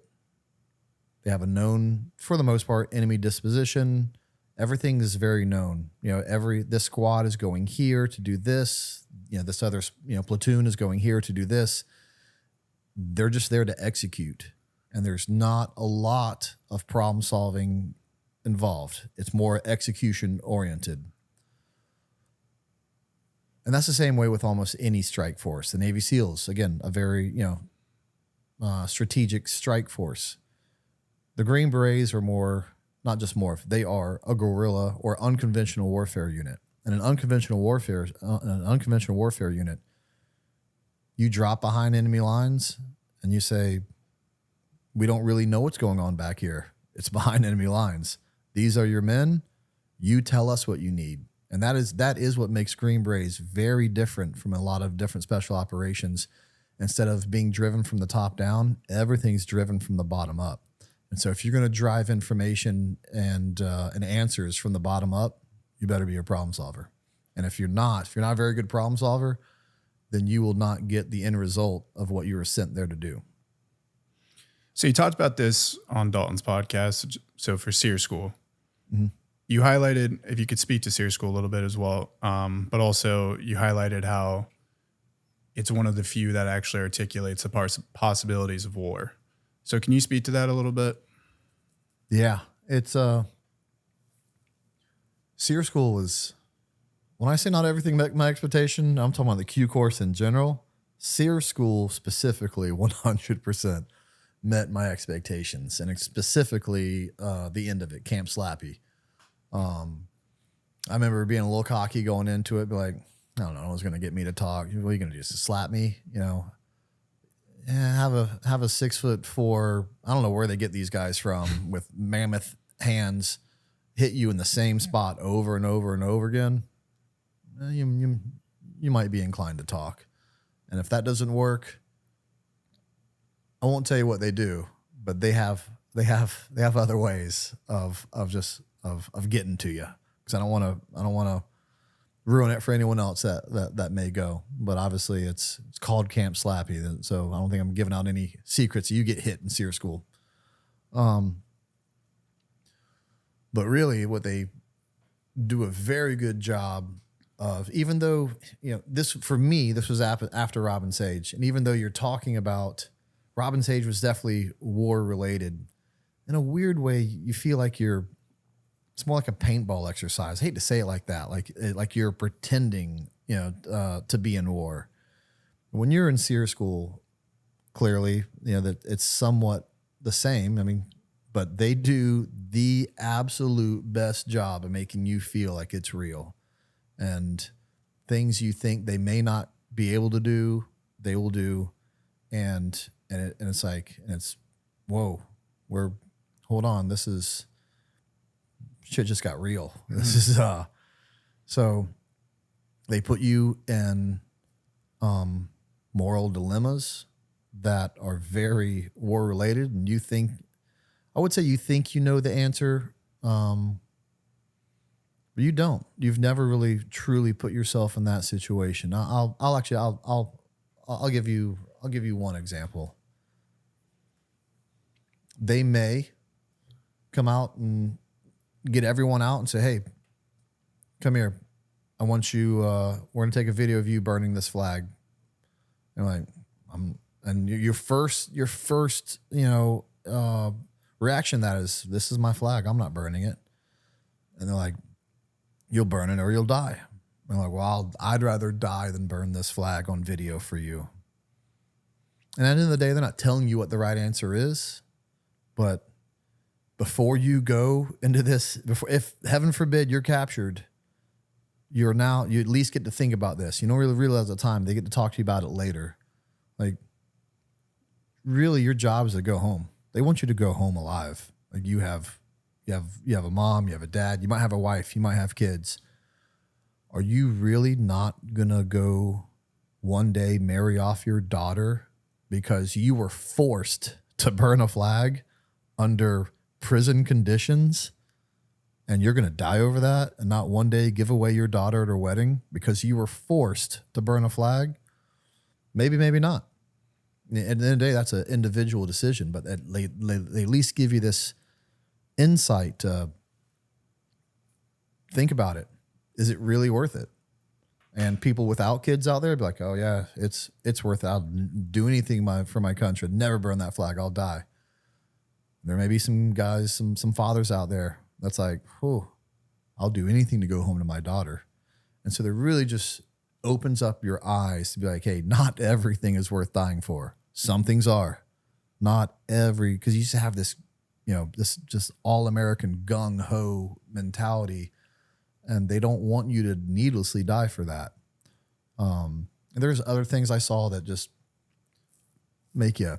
They have a known, for the most part, enemy disposition. Everything is very known. This squad is going here to do this. This other platoon is going here to do this. They're just there to execute. And there's not a lot of problem solving involved. It's more execution oriented. And that's the same way with almost any strike force. The Navy SEALs, again, a very, strategic strike force. The Green Berets are not just they are a guerrilla or unconventional warfare unit. And an unconventional warfare unit, you drop behind enemy lines and you say, we don't really know what's going on back here. It's behind enemy lines. These are your men. You tell us what you need. And that is what makes Green Berets very different from a lot of different special operations. Instead of being driven from the top down, everything's driven from the bottom up. And so if you're going to drive information and answers from the bottom up, you better be a problem solver. And if you're not a very good problem solver, then you will not get the end result of what you were sent there to do. So you talked about this on Dalton's podcast. So for SERE School, mm-hmm. You highlighted, if you could speak to SERE School a little bit as well, but also you highlighted how it's one of the few that actually articulates the possibilities of war. So can you speak to that a little bit? Yeah, it's SERE School was, when I say not everything met my expectation, I'm talking about the Q course in general. SERE School specifically 100% met my expectations, and specifically the end of it, Camp Slappy. I remember being a little cocky going into it, but like, I don't know, what's going to get me to talk? What are you going to do? Just slap me? Have a 6'4", I don't know where they get these guys from, with mammoth hands, hit you in the same spot over and over and over again. You might be inclined to talk. And if that doesn't work, I won't tell you what they do, but they have other ways of getting to you. Because I don't want to ruin it for anyone else that may go. But obviously it's called Camp Slappy. So I don't think I'm giving out any secrets. You get hit in SERE school. But really what they do a very good job of, even though, this, for me, this was after Robin Sage. And even though you're talking about Robin Sage was definitely war related, in a weird way, you feel like it's more like a paintball exercise. I hate to say it like that. Like you're pretending, to be in war. When you're in SERE school, clearly, that it's somewhat the same. I mean, but they do the absolute best job of making you feel like it's real, and things you think they may not be able to do, they will do. And it's like, whoa, hold on. This is, shit just got real. This is, so they put you in, moral dilemmas that are very war related. And I would say you think you know the answer, but you don't. You've never really truly put yourself in that situation. I'll give you one example. They may come out and get everyone out and say, "Hey, come here. I want you. We're gonna take a video of you burning this flag." And like, and your first, reaction to that is, "This is my flag. I'm not burning it." And they're like, "You'll burn it or you'll die." And I'm like, "Well, I'd rather die than burn this flag on video for you." And at the end of the day, they're not telling you what the right answer is, but before you go into this, if heaven forbid you're captured, you at least get to think about this. You don't really realize at the time. They get to talk to you about it later. Like, really, your job is to go home. They want you to go home alive. Like, you have a mom, you have a dad, you might have a wife, you might have kids. Are you really not gonna go one day marry off your daughter because you were forced to burn a flag under prison conditions, and you're gonna die over that, and not one day give away your daughter at her wedding because you were forced to burn a flag? Maybe, maybe not. At the end of the day, that's an individual decision, but they at least give you this insight to think about it. Is it really worth it? And people without kids out there be like, "Oh yeah, it's worth it. I'll do anything for my country. Never burn that flag. I'll die." There may be some guys, some fathers out there that's like, "Oh, I'll do anything to go home to my daughter." And so they really just opens up your eyes to be like, "Hey, not everything is worth dying for. Some things are. Not every," because you used to have this, this just all-American gung-ho mentality, and they don't want you to needlessly die for that. And there's other things I saw that just make you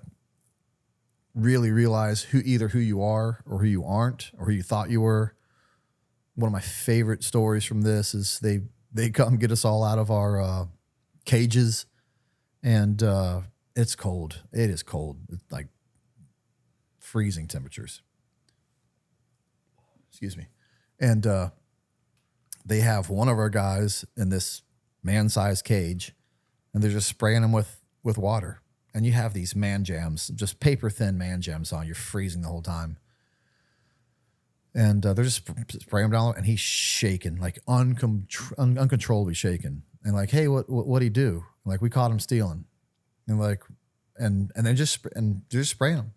really realize who you are or who you aren't or who you thought you were. One of my favorite stories from this is they come get us all out of our cages, and it's cold. It is cold. It's like freezing temperatures. Excuse me. And they have one of our guys in this man-sized cage, and they're just spraying him with water. And you have these man jams, just paper-thin man jams on. You're freezing the whole time. And they're just spraying him down, and he's shaking, like uncontrollably shaking. And like, "Hey, what'd he do?" Like, "We caught him stealing." And like, and then just spraying him,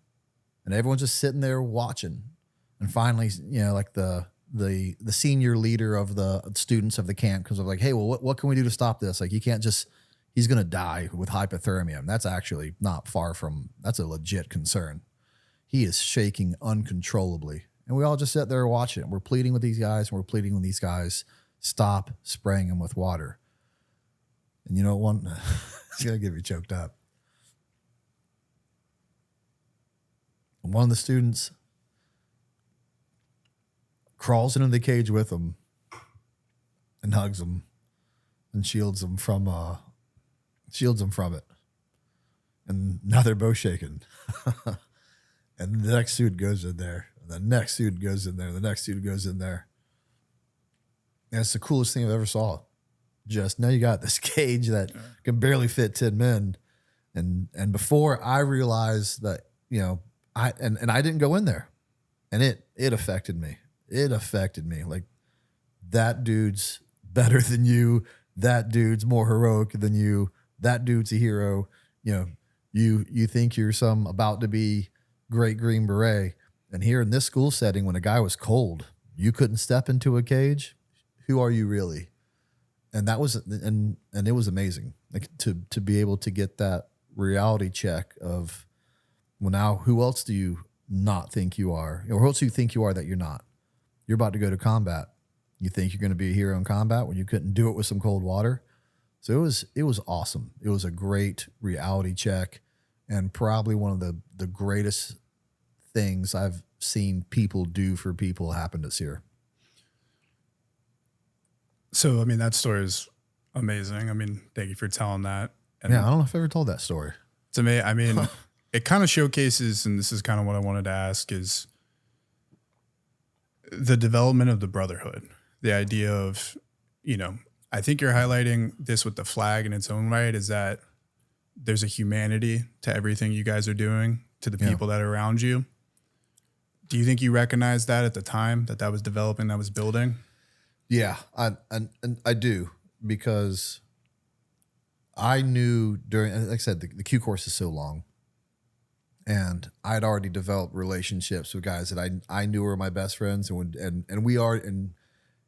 and everyone's just sitting there watching. And finally, like the senior leader of the students of the camp comes up like, "Hey, well, what can we do to stop this? Like, you can't just, he's going to die with hypothermia." And that's actually not far from, that's a legit concern. He is shaking uncontrollably. And we all just sit there watching it. We're pleading with these guys, stop spraying him with water. And it's going to get me choked up. One of the students crawls into the cage with him and hugs him and shields him from it. And now they're both shaking. And the next student goes in there. And the next student goes in there. The next student goes in there. And it's the coolest thing I've ever saw. just now you got this cage that can barely fit 10 men. And before I realized that, I didn't go in there, and it affected me. It affected me. Like, that dude's better than you. That dude's more heroic than you. That dude's a hero. You think you're some about to be great Green Beret. And here in this school setting, when a guy was cold, you couldn't step into a cage. Who are you really? And that was, and it was amazing, like to be able to get that reality check of, well, now who else do you not think you are? Or who else do you think you are that you're not? You're about to go to combat. You think you're going to be a hero in combat when you couldn't do it with some cold water. So it was awesome. It was a great reality check, and probably one of the greatest things I've seen people do for people happened at SERE. So, I mean, that story is amazing. I mean, thank you for telling that. And yeah, I don't know if I ever told that story. To me, I mean, it kind of showcases, and this is kind of what I wanted to ask, is the development of the brotherhood. The idea of, I think you're highlighting this with the flag in its own right, is that there's a humanity to everything you guys are doing, to the people that are around you. Do you think you recognized that at the time that was developing, that was building? Yeah, I do, because I knew during, like I said, the Q course is so long, and I'd already developed relationships with guys that I knew were my best friends, and we are, and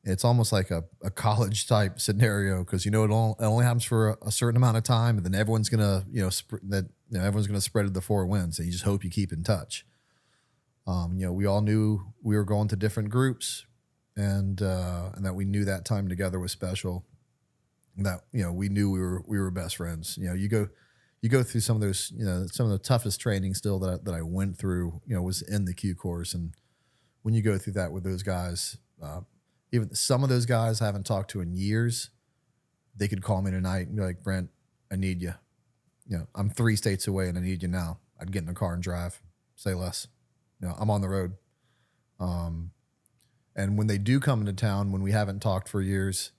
it's almost like a college type scenario, because it only happens for a certain amount of time, and then everyone's gonna everyone's gonna spread to the 4 winds, and you just hope you keep in touch. We all knew we were going to different groups, and that we knew that time together was special. That we knew we were best friends. You go through some of those, some of the toughest training still that I went through, was in the Q course, and when you go through that with those guys, even some of those guys I haven't talked to in years, they could call me tonight and be like, Brent, I need you. I'm 3 states away and I need you now. I'd get in the car and drive, say less. I'm on the road. And when they do come into town, when we haven't talked for years,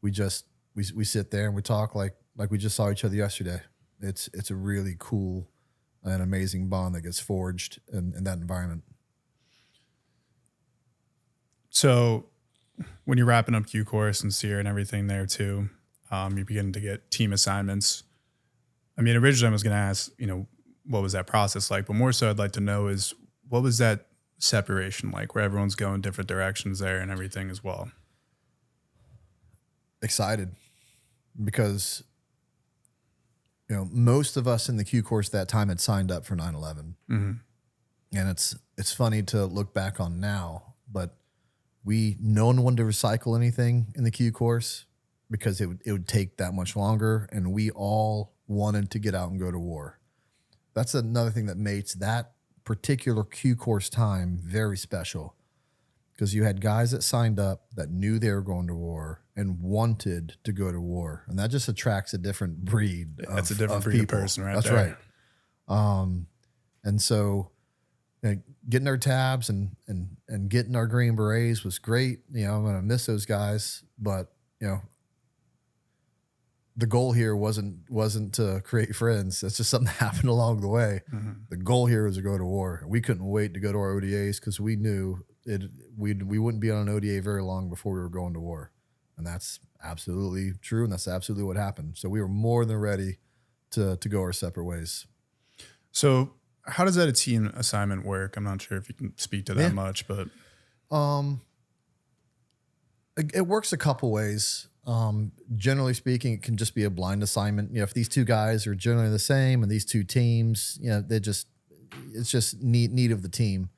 we sit there and we talk like we just saw each other yesterday. It's a really cool and amazing bond that gets forged in that environment. So when you're wrapping up Q course and SERE and everything there too, you're beginning to get team assignments. I mean, originally I was going to ask, what was that process like? But more so I'd like to know is, what was that separation like, where everyone's going different directions there and everything as well? Excited, because most of us in the Q course that time had signed up for 9/11. Mm-hmm. And it's funny to look back on now, but no one wanted to recycle anything in the Q course because it would take that much longer, and we all wanted to get out and go to war. That's another thing that makes that particular Q course time very special, because you had guys that signed up that knew they were going to war and wanted to go to war, and that just attracts a different breed. That's a different breed of person, right? That's there. Right. And so getting our tabs and getting our Green Berets was great. I'm going to miss those guys, but the goal here wasn't to create friends. That's just something that happened along the way. Mm-hmm. The goal here was to go to war. We couldn't wait to go to our ODAs, because we knew we wouldn't be on an ODA very long before we were going to war. And that's absolutely true, and that's absolutely what happened. So we were more than ready to go our separate ways. So how does that a team assignment work? I'm not sure if you can speak to that much, but it works a couple ways. Generally speaking, it can just be a blind assignment. If these 2 guys are generally the same, and these 2 teams, it's just need of the team.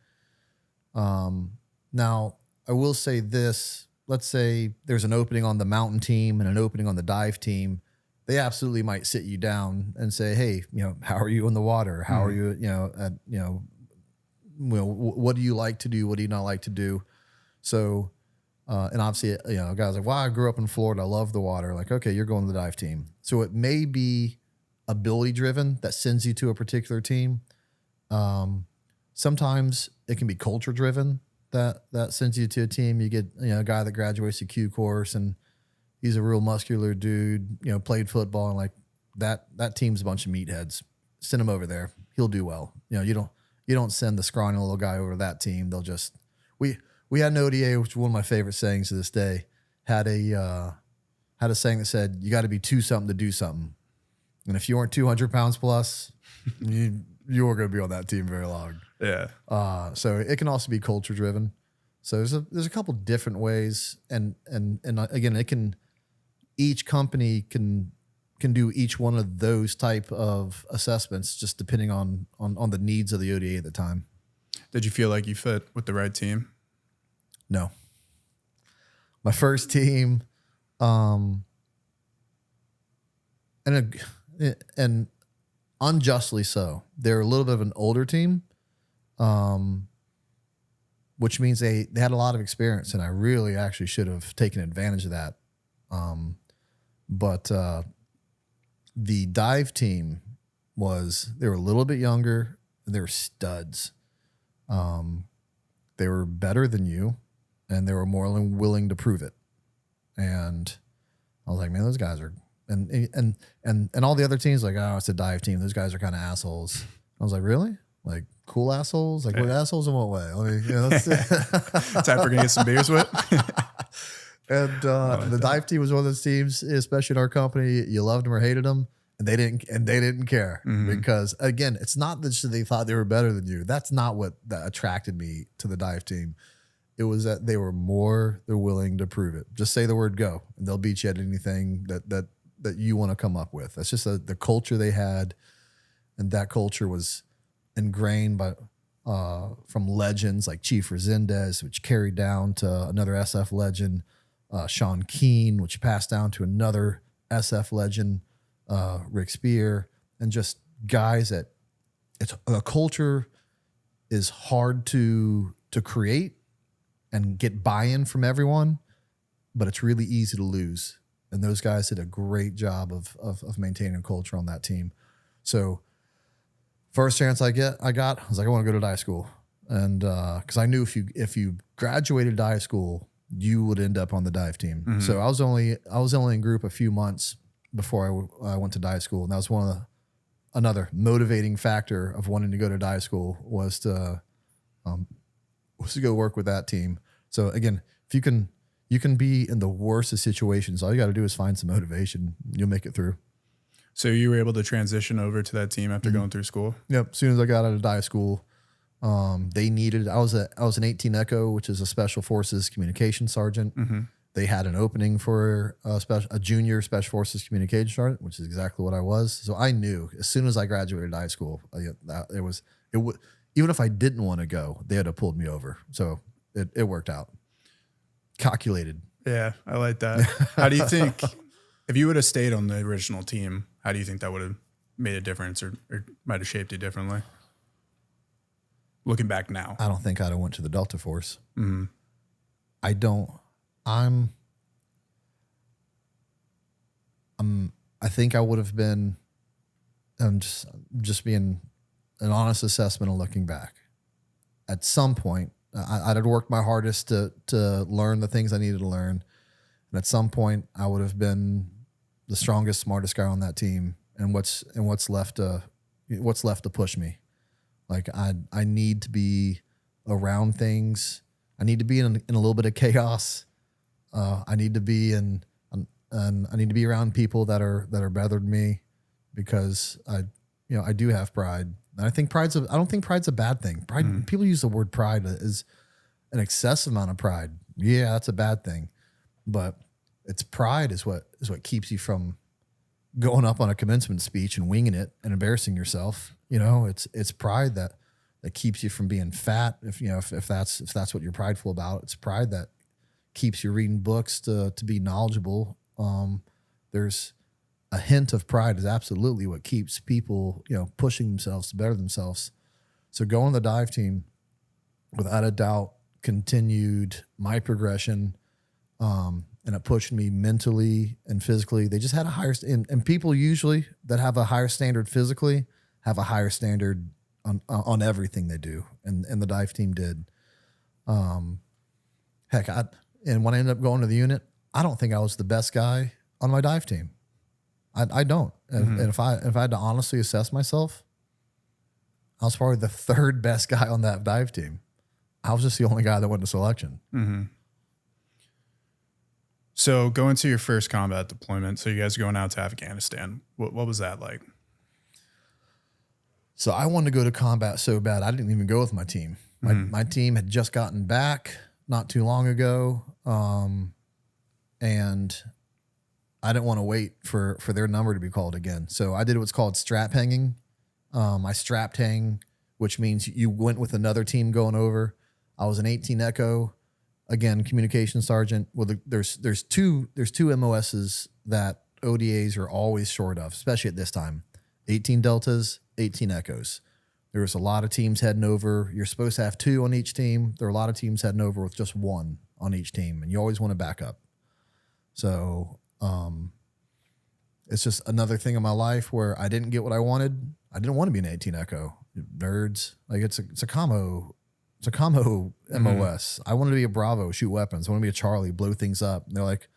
Now I will say this: let's say there's an opening on the mountain team and an opening on the dive team. They absolutely might sit you down and say, hey, how are you in the water? How are you, what do you like to do? What do you not like to do? So, and obviously, guys like, well, I grew up in Florida. I love the water. Like, okay, you're going to the dive team. So it may be ability driven that sends you to a particular team. Sometimes it can be culture driven that sends you to a team. You get, a guy that graduates the Q course, and he's a real muscular dude, you know, played football, and like that team's a bunch of meatheads. Send him over there. He'll do well. You know, you don't send the scrawny little guy over to that team. They'll just we had an ODA, which is one of my favorite sayings to this day, had a saying that said, you got to be 2 something to do something. And if you weren't 200 pounds plus, you weren't going to be on that team very long. Yeah. So it can also be culture driven. So there's a couple different ways, and again, each company can do each one of those type of assessments just depending on the needs of the ODA at the time. Did you feel like you fit with the right team? No. My first team, and unjustly so. They're a little bit of an older team, which means they had a lot of experience, and I really actually should have taken advantage of that. But the dive team they were a little bit younger. They were studs. They were better than you, and they were more than willing to prove it. And I was like, man, those guys are, and all the other teams, like, oh, it's a dive team. Those guys are kind of assholes. I was like, really? Like cool assholes? Like what assholes in what way? I mean, you know, Time for gonna get some beers with. And the dive team was one of those teams, especially in our company. You loved them or hated them, and they didn't care because again, it's not that they thought they were better than you. That's not what that attracted me to the dive team. It was that they're willing to prove it. Just say the word go, and they'll beat you at anything that you want to come up with. That's just the culture they had, and that culture was ingrained by from legends like Chief Resendez, which carried down to another SF legend, Sean Keane, which passed down to another SF legend, Rick Spear, and just guys that a culture is hard to create and get buy-in from everyone, but it's really easy to lose. And those guys did a great job of maintaining culture on that team. So first chance I got, I was like, I want to go to dive school. And because I knew if you graduated dive school, you would end up on the dive team. Mm-hmm. So I was only in group a few months before I went to dive school. And that was another motivating factor of wanting to go to dive school was to go work with that team. So again, if you can be in the worst of situations, all you got to do is find some motivation. You'll make it through. So you were able to transition over to that team after going through school? Yep. As soon as I got out of dive school, they needed, I was an 18 Echo, which is a special forces communication sergeant. Mm-hmm. They had an opening for a junior special forces communication sergeant, which is exactly what I was. So I knew as soon as I graduated high school, even if I didn't want to go, they had to pulled me over. So it worked out. Calculated. Yeah, I like that. How do you think, if you would have stayed on the original team, how do you think that would have made a difference or might have shaped it differently? Looking back now. I don't think I'd have went to the Delta Force. Mm-hmm. I think I would have been, just being an honest assessment of looking back. At some point, I'd have worked my hardest to learn the things I needed to learn. And at some point I would have been the strongest, smartest guy on that team. And what's left to push me. Like I need to be around things. I need to be in a little bit of chaos. I need to be I need to be around people that are better than me, because I do have pride. And I think I don't think pride's a bad thing. Pride, people use the word pride as an excessive amount of pride. Yeah, that's a bad thing. But it's pride is what keeps you from going up on a commencement speech and winging it and embarrassing yourself. It's pride that keeps you from being fat. If that's what you're prideful about, it's pride that keeps you reading books to be knowledgeable. There's a hint of pride is absolutely what keeps people, pushing themselves to better themselves. So going to the dive team, without a doubt, continued my progression, and it pushed me mentally and physically. They just had a higher, and people usually that have a higher standard physically have a higher standard on everything they do, and the dive team did. And when I ended up going to the unit, I don't think I was the best guy on my dive team. I don't. And if I had to honestly assess myself, I was probably the third best guy on that dive team. I was just the only guy that went to selection. Mm-hmm. So going to your first combat deployment, so you guys are going out to Afghanistan. What was that like? So I wanted to go to combat so bad, I didn't even go with my team. My team had just gotten back not too long ago, and I didn't want to wait for their number to be called again. So I did what's called strap hanging. I strapped hang, which means you went with another team going over. I was an 18 Echo. Again, communication sergeant. Well, there's two MOSs that ODAs are always short of, especially at this time. 18 Deltas, 18 Echoes. There was a lot of teams heading over. You're supposed to have 2 on each team. There are a lot of teams heading over with just 1 on each team, and you always want to back up. So it's just another thing in my life where I didn't get what I wanted. I didn't want to be an 18 Echo. Nerds. Like it's a combo. It's a combo MOS. I wanted to be a Bravo, shoot weapons. I want to be a Charlie, blow things up. And they're like,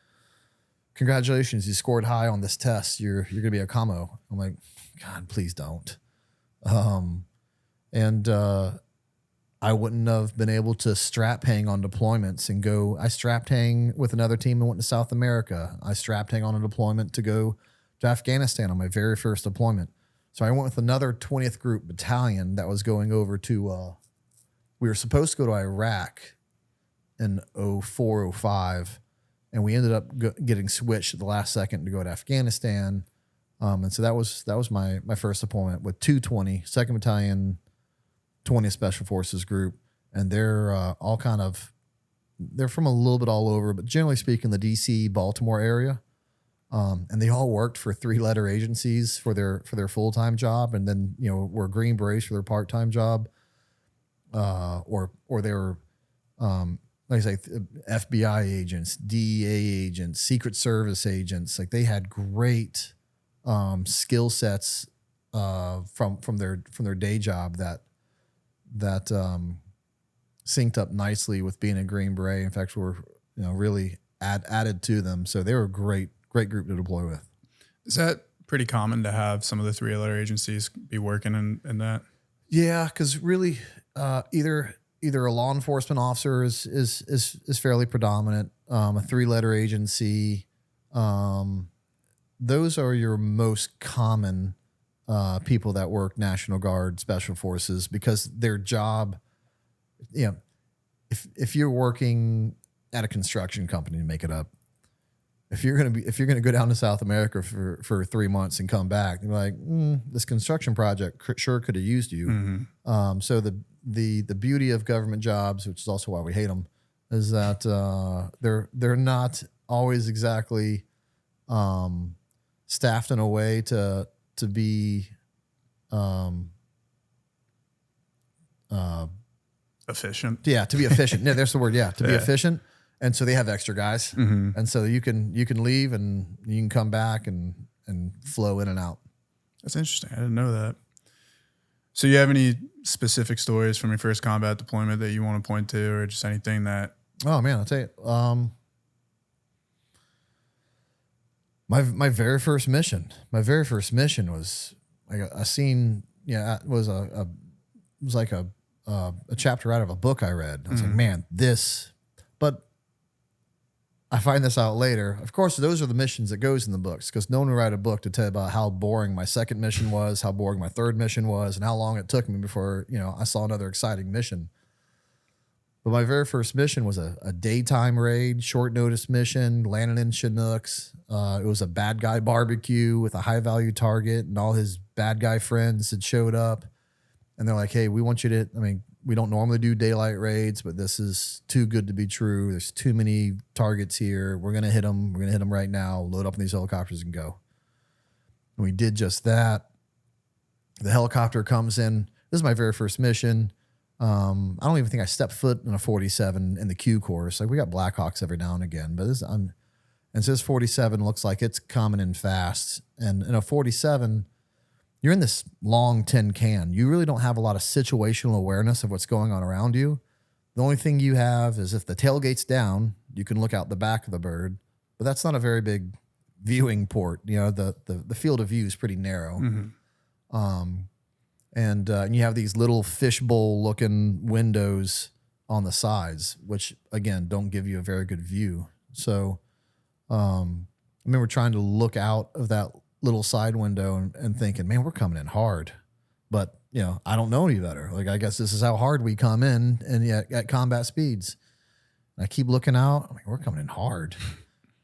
congratulations, you scored high on this test. You're going to be a combo. I'm like, God, please don't. I wouldn't have been able to strap hang on deployments and go. I strapped hang with another team and went to South America. I strapped hang on a deployment to go to Afghanistan on my very first deployment. So I went with another 20th Group Battalion that was going over to, we were supposed to go to Iraq in 04, 05, and we ended up getting switched at the last second to go to Afghanistan. And so that was my first deployment with 220, 2nd Battalion, 20th Special Forces Group. And they're all they're from a little bit all over, but generally speaking, the DC, Baltimore area. And they all worked for 3-letter agencies for their full-time job. And then, were Green Berets for their part-time job. Or they were, like I say, FBI agents, DEA agents, Secret Service agents. Like they had great skill sets from their day job that synced up nicely with being a Green Beret. In fact, were really added to them. So they were a great group to deploy with. Is that pretty common to have some of the 3-letter agencies be working in that? Yeah, because really, either a law enforcement officer is fairly predominant. A 3-letter agency, those are your most common people that work National Guard, Special Forces, because their job, if you're working at a construction company, to make it up, if you're gonna go down to South America for 3 months and come back, you're like, this construction project sure could have used you. Mm-hmm. So the beauty of government jobs, which is also why we hate them, is that they're not always exactly staffed in a way to be efficient. Yeah, to be efficient. Yeah, there's the word. Yeah, to be efficient. And so they have extra guys, and so you can leave and you can come back and flow in and out. That's interesting. I didn't know that. So you have any specific stories from your first combat deployment that you want to point to, or just anything that? Oh man, I'll tell you. My very first mission. My very first mission was like a scene. Yeah, it was like a chapter out of a book I read. I was like, man, this. But I find this out later. Of course, those are the missions that goes in the books, because no one would write a book to tell you about how boring my second mission was, how boring my third mission was, and how long it took me before I saw another exciting mission. But my very first mission was a daytime raid, short notice mission, landing in Chinooks. It was a bad guy barbecue with a high value target, and all his bad guy friends had showed up. And they're like, hey, we want you to, we don't normally do daylight raids, but this is too good to be true. There's too many targets here. We're going to hit them. We're going to hit them right now. Load up on these helicopters and go. And we did just that. The helicopter comes in. This is my very first mission. I don't even think I stepped foot in a 47 in the Q course. Like we got Blackhawks every now and again, but so this 47 looks like it's coming in fast. And in a 47, you're in this long tin can. You really don't have a lot of situational awareness of what's going on around you. The only thing you have is if the tailgate's down, you can look out the back of the bird. If the tailgate's up, you can look out the front of the bird. If the tailgate's up, you can look out the side of the bird. If the tailgate's down, you can look out the back of the bird. If the tailgate's up, you can look out the front of the bird. but that's not a very big viewing port. You know, the field of view is pretty narrow. And you have these little fishbowl looking windows on the sides, which again, don't give you a very good view. So, I remember trying to look out of that little side window and thinking, man, we're coming in hard, but you know, I don't know any better. Like, I guess this is how hard we come in and yet at combat speeds. And I keep looking out. I'm like, we're coming in hard.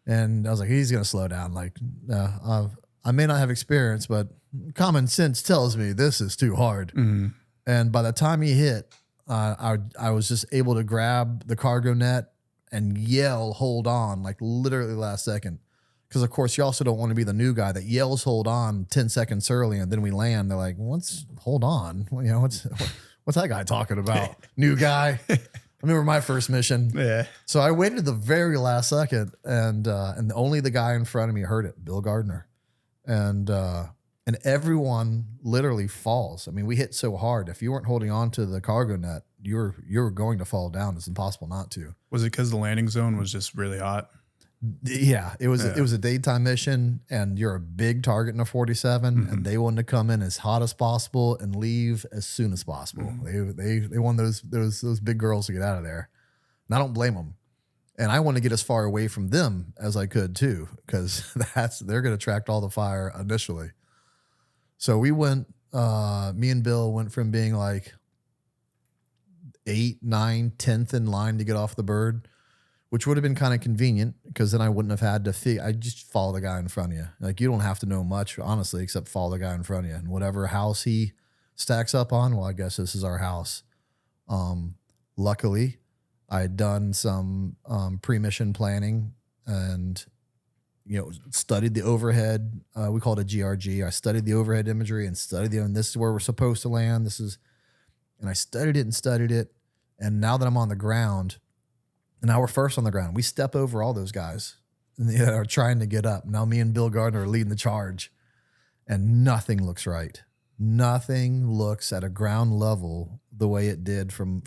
And I was like, he's going to slow down. Like, I may not have experience, but common sense tells me this is too hard. And by the time he hit, I was just able to grab the cargo net and yell, hold on, like literally last second. Because, of course, you also don't want to be the new guy that yells, hold on, 10 seconds early, and then we land. They're like, hold on? You know, what's that guy talking about? New guy? I remember my first mission. Yeah. So I waited the very last second, and only the guy in front of me heard it, Bill Gardner. And everyone literally falls. I mean, we hit so hard. If you weren't holding on to the cargo net, you were going to fall down. It's impossible not to. Was it because the landing zone was just really hot? Yeah, it was a daytime mission, and you're a big target in a 47, and they wanted to come in as hot as possible and leave as soon as possible. They want those big girls to get out of there, and I don't blame them. And I want to get as far away from them as I could too, because they're going to attract all the fire initially. So we went. Me and Bill went from being like 8, 9, 10th in line to get off the bird, which would have been kind of convenient because then I wouldn't have had to I just follow the guy in front of you. Like, you don't have to know much, honestly, except follow the guy in front of you. And whatever house he stacks up on, well, I guess this is our house. Luckily, I had done some pre-mission planning and, you know, studied the overhead. We call it a GRG. I studied the overhead imagery and and this is where we're supposed to land. And I studied it. And now that I'm on the ground, and now we're first on the ground, we step over all those guys and are trying to get up. Now me and Bill Gardner are leading the charge, and nothing looks right. Nothing looks at a ground level the way it did from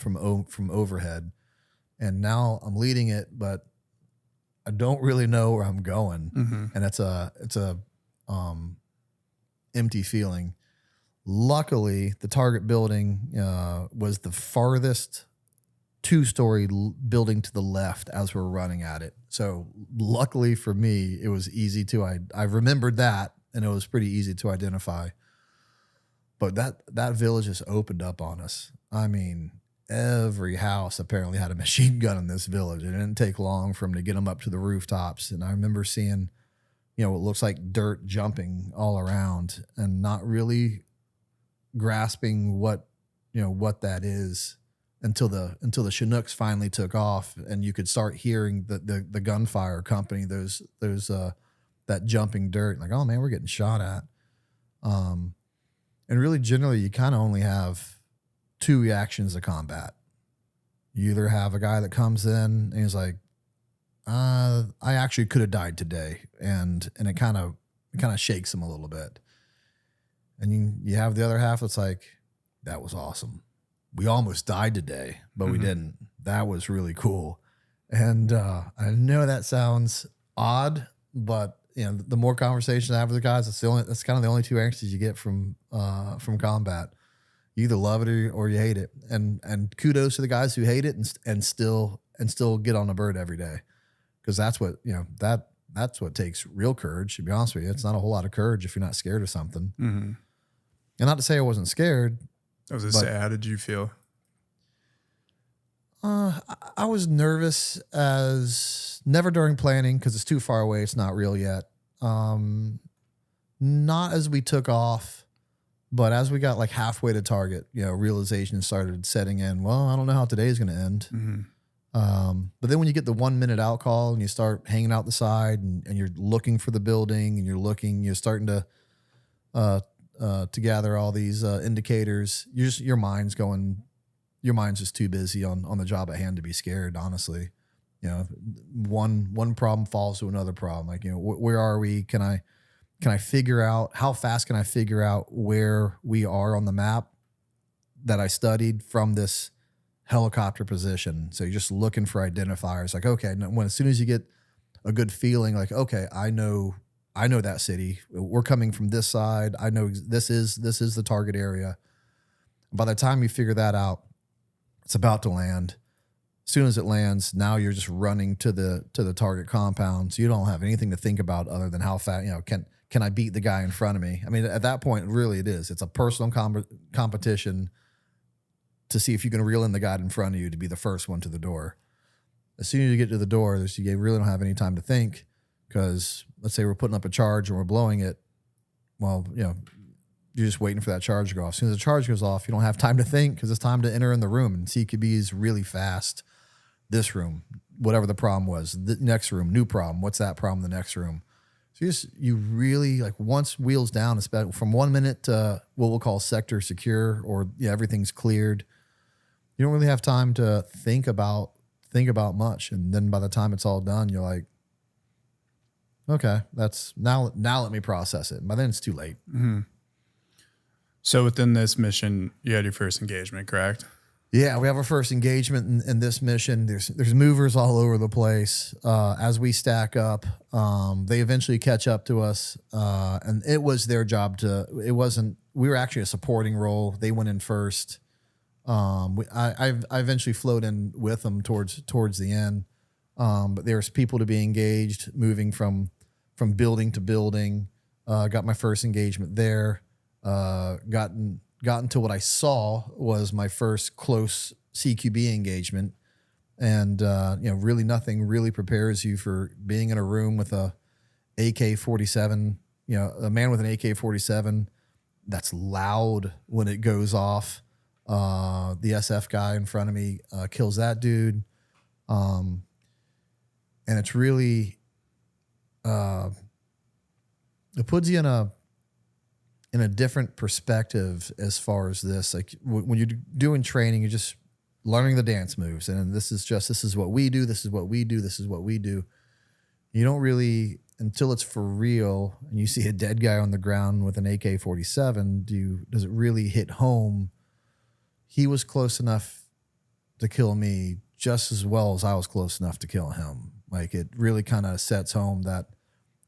overhead. And now I'm leading it, but I don't really know where I'm going, and it's a empty feeling. Luckily, the target building was the farthest 2-story building to the left as we're running at it. So luckily for me, it was easy I remembered that, and it was pretty easy to identify. But that village just opened up on us. I mean, every house apparently had a machine gun in this village. It didn't take long for them to get them up to the rooftops. And I remember seeing, you know, what looks like dirt jumping all around and not really grasping what that is until the Chinooks finally took off and you could start hearing the gunfire accompany that jumping dirt. Like, oh man, we're getting shot at. And really generally you kind of only have 2 reactions to combat. You either have a guy that comes in and he's like, I actually could have died today. And it kind of shakes him a little bit. And you have the other half that's like, that was awesome. We almost died today, but we didn't. That was really cool. And I know that sounds odd, but you know, the more conversation I have with the guys, that's kind of the only 2 answers you get from combat. You either love it or you hate it. And kudos to the guys who hate it and still get on a bird every day. Because that's what, you know, that's what takes real courage, to be honest with you. It's not a whole lot of courage if you're not scared of something. And not to say I wasn't scared. How did you feel? I was nervous as never during planning because it's too far away. It's not real yet. Not as we took off, but as we got like halfway to target, you know, realization started setting in. Well, I don't know how today's going to end. But then when you get the 1 minute out call and you start hanging out the side and you're looking for the building and you're starting to gather all these indicators, your mind's just too busy on the job at hand to be scared, honestly. You know, one problem falls to another problem. Like, you know, where are we? Can I figure out how fast can I figure out where we are on the map that I studied from this helicopter position? So you're just looking for identifiers. Like, okay, as soon as you get a good feeling. Like, okay, I know that city. We're coming from this side. I know this is the target area. By the time you figure that out, it's about to land. As soon as it lands, now you're just running to the target compound. So you don't have anything to think about other than how fast, can I beat the guy in front of me? I mean, at that point, really it is. It's a personal competition to see if you can reel in the guy in front of you to be the first one to the door. As soon as you get to the door, you really don't have any time to think, because let's say we're putting up a charge and we're blowing it. Well, you're just waiting for that charge to go off. As soon as the charge goes off, you don't have time to think, because it's time to enter in the room. And CQB is really fast. This room, whatever the problem was, the next room, new problem. What's that problem? The next room. So you really, like, once wheels down, especially from 1 minute to what we'll call sector secure, or everything's cleared, you don't really have time to think about much. And then by the time it's all done, you're like, okay, that's now let me process it. And by then it's too late. Mm-hmm. So within this mission, you had your first engagement, correct? Yeah, we have our first engagement in this mission. There's movers all over the place. As we stack up, they eventually catch up to us, and it was their job we were actually a supporting role. They went in first. I eventually flowed in with them towards the end. But there's people to be engaged, moving from building to building. Got my first engagement there. Gotten to what I saw was my first close CQB engagement. And, really nothing really prepares you for being in a room with a AK-47, a man with an AK-47 that's loud when it goes off. The SF guy in front of me kills that dude. And it's really, it puts you in a different perspective as far as this. Like, when you're doing training, you're just learning the dance moves, and this is what we do. This is what we do. This is what we do. You don't really, until it's for real and you see a dead guy on the ground with an AK-47, does it really hit home? He was close enough to kill me just as well as I was close enough to kill him. Like, it really kind of sets home that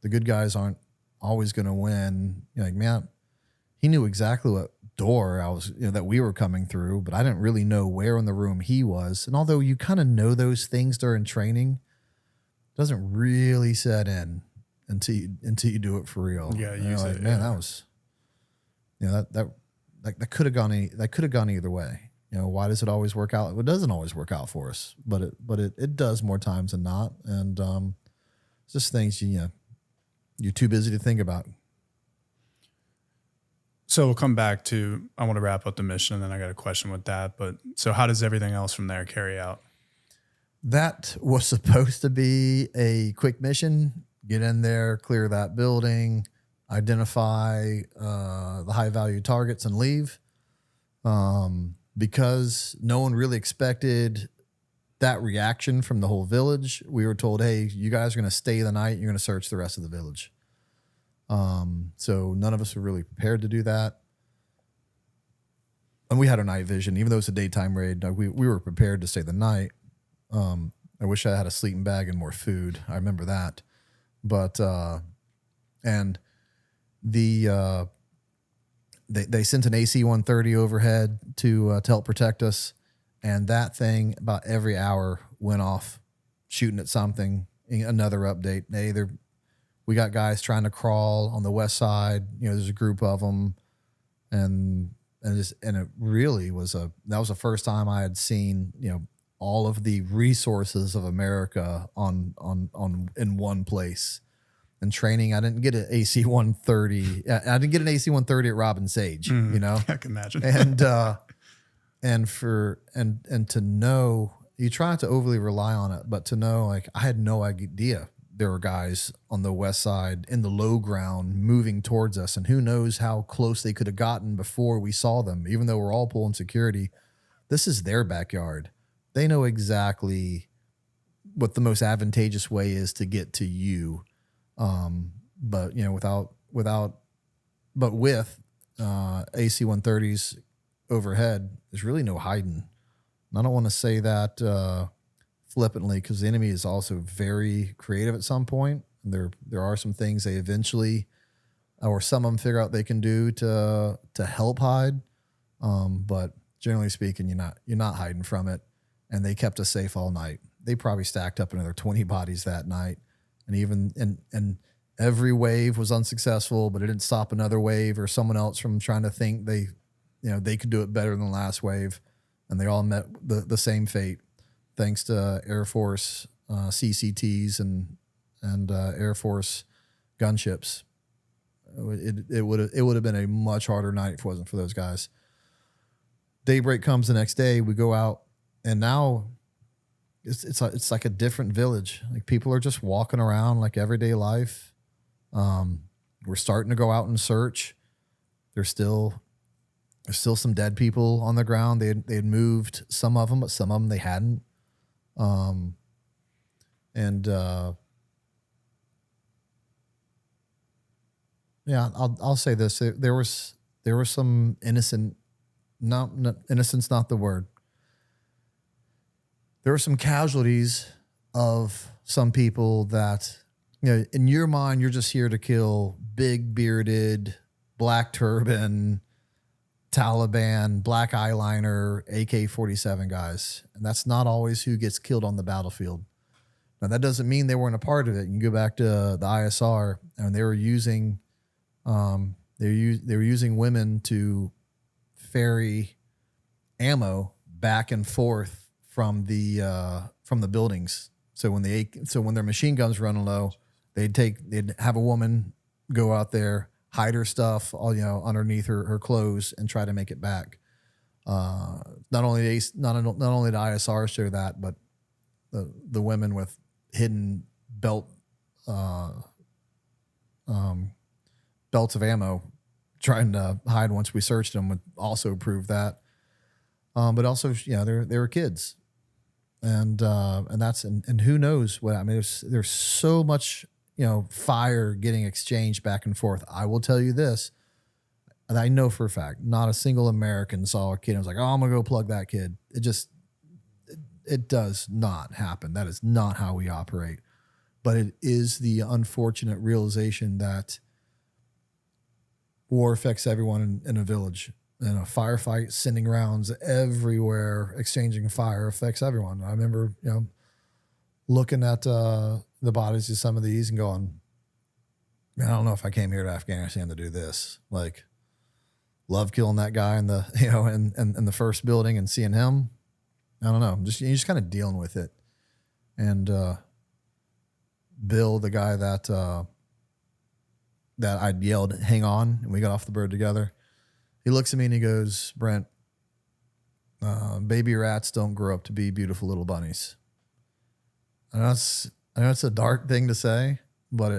the good guys aren't always going to win. You're like, man, he knew exactly what door I was, that we were coming through, but I didn't really know where in the room he was. And although you kind of know those things during training, it doesn't really set in until you do it for real. Yeah, that was, that could have gone either way. Why does it always work out? It doesn't always work out for us, but it does more times than not. And it's just things you're too busy to think about. So we'll come back to, I want to wrap up the mission, and then I got a question with that. But so how does everything else from there carry out? That was supposed to be a quick mission. Get in there, clear that building, identify the high value targets, and leave. Because no one really expected that reaction from the whole village, we were told, hey, you guys are going to stay the night. You're going to search the rest of the village. So none of us were really prepared to do that. And we had our night vision, even though it's a daytime raid, we were prepared to stay the night. I wish I had a sleeping bag and more food. I remember that. But, and they sent an AC-130 overhead to help protect us. And that thing about every hour went off shooting at something. Another update. Hey, we got guys trying to crawl on the west side. There's a group of them, and it really was that was the first time I had seen all of the resources of America on in one place. And training, I didn't get an AC-130. I didn't get an AC-130 at Robin Sage. I can imagine. and to know, you try not to overly rely on it, but to know, like, I had no idea there were guys on the west side in the low ground moving towards us, and who knows how close they could have gotten before we saw them. Even though we're all pulling security, this is their backyard. They know exactly what the most advantageous way is to get to you. But with AC-130s overhead, there's really no hiding. And I don't want to say that flippantly because the enemy is also very creative at some point. There are some things they eventually, or some of them figure out they can do to help hide. But generally speaking, you're not hiding from it. And they kept us safe all night. They probably stacked up another 20 bodies that night. And every wave was unsuccessful, but it didn't stop another wave or someone else from trying to think they could do it better than the last wave. And they all met the same fate, thanks to Air Force CCTs and Air Force gunships. It would have been a much harder night if it wasn't for those guys. Daybreak comes the next day. We go out, and now it's like a different village. Like people are just walking around like everyday life. We're starting to go out and search. There's still some dead people on the ground. They had moved some of them, but some of them they hadn't. Yeah, I'll say this. There was some innocent. No, innocence, not the word. There were some casualties of some people that, in your mind, you're just here to kill big bearded, black turban, Taliban, black eyeliner, AK-47 guys. And that's not always who gets killed on the battlefield. Now, that doesn't mean they weren't a part of it. You can go back to the ISR, and they were using women to ferry ammo back and forth from the buildings. So when their machine guns run low, they'd have a woman go out there, hide her stuff, underneath her clothes, and try to make it back. Not only the ISR show that, but the women with hidden belts of ammo trying to hide once we searched them would also prove that. But also, they were kids, and who knows what, I mean, there's so much, fire getting exchanged back and forth. I will tell you this, and I know for a fact, not a single American saw a kid and was like, oh, I'm going to go plug that kid. It does not happen. That is not how we operate. But it is the unfortunate realization that war affects everyone in a village. In a firefight, sending rounds everywhere, exchanging fire affects everyone. I remember, looking at the bodies of some of these and going, man, I don't know if I came here to Afghanistan to do this. Like, love killing that guy in the in the first building and seeing him. I don't know. You're just kind of dealing with it. And Bill, the guy that I yelled, hang on, and we got off the bird together. He looks at me and he goes, Brent, baby rats don't grow up to be beautiful little bunnies. And I know it's a dark thing to say, but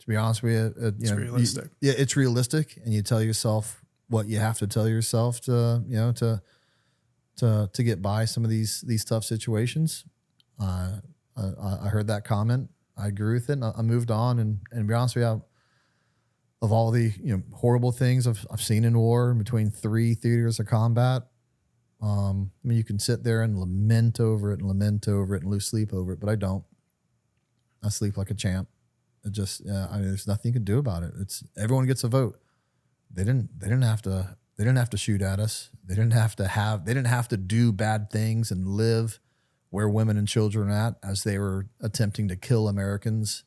to be honest with you, it's realistic. It's realistic, and you tell yourself what you have to tell yourself to get by some of these tough situations. I heard that comment. I agree with it. And I moved on, and to be honest with you, of all the horrible things I've seen in war, between 3 theaters of combat, I mean, you can sit there and lament over it and lose sleep over it, but I don't. I sleep like a champ. It just, there's nothing you can do about it. Everyone gets a vote. They didn't have to shoot at us. They didn't have to do bad things and live where women and children are at as they were attempting to kill Americans.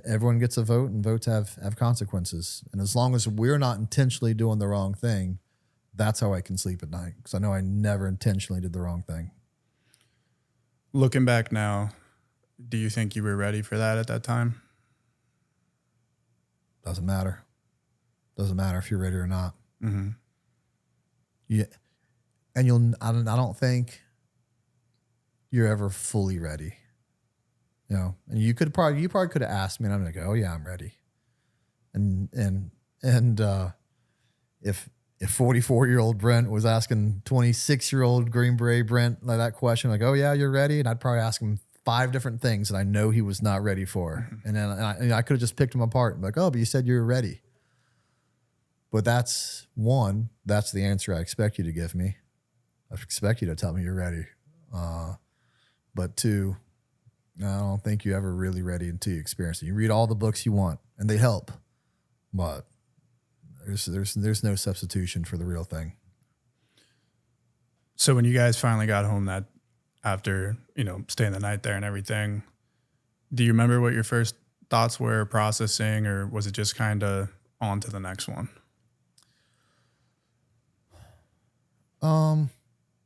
Everyone gets a vote, and votes have consequences. And as long as we're not intentionally doing the wrong thing, that's how I can sleep at night, because I know I never intentionally did the wrong thing. Looking back now, do you think you were ready for that at that time? Doesn't matter. Doesn't matter if you're ready or not. Mm-hmm. Yeah, and I don't think you're ever fully ready. And you probably could have asked me, and I'm gonna go, oh yeah, I'm ready. And if 44-year-old Brent was asking 26-year-old Green Beret Brent like that question, like, oh yeah, you're ready, and I'd probably ask him 5 different things that I know he was not ready for, and then I could have just picked him apart and be like, oh, but you said you were ready. But that's the answer I expect you to give me. I expect you to tell me you're ready. but two, I don't think you're ever really ready until you experience it. You read all the books you want, and they help, but there's no substitution for the real thing. So when you guys finally got home that after, staying the night there and everything, do you remember what your first thoughts were processing, or was it just kind of on to the next one?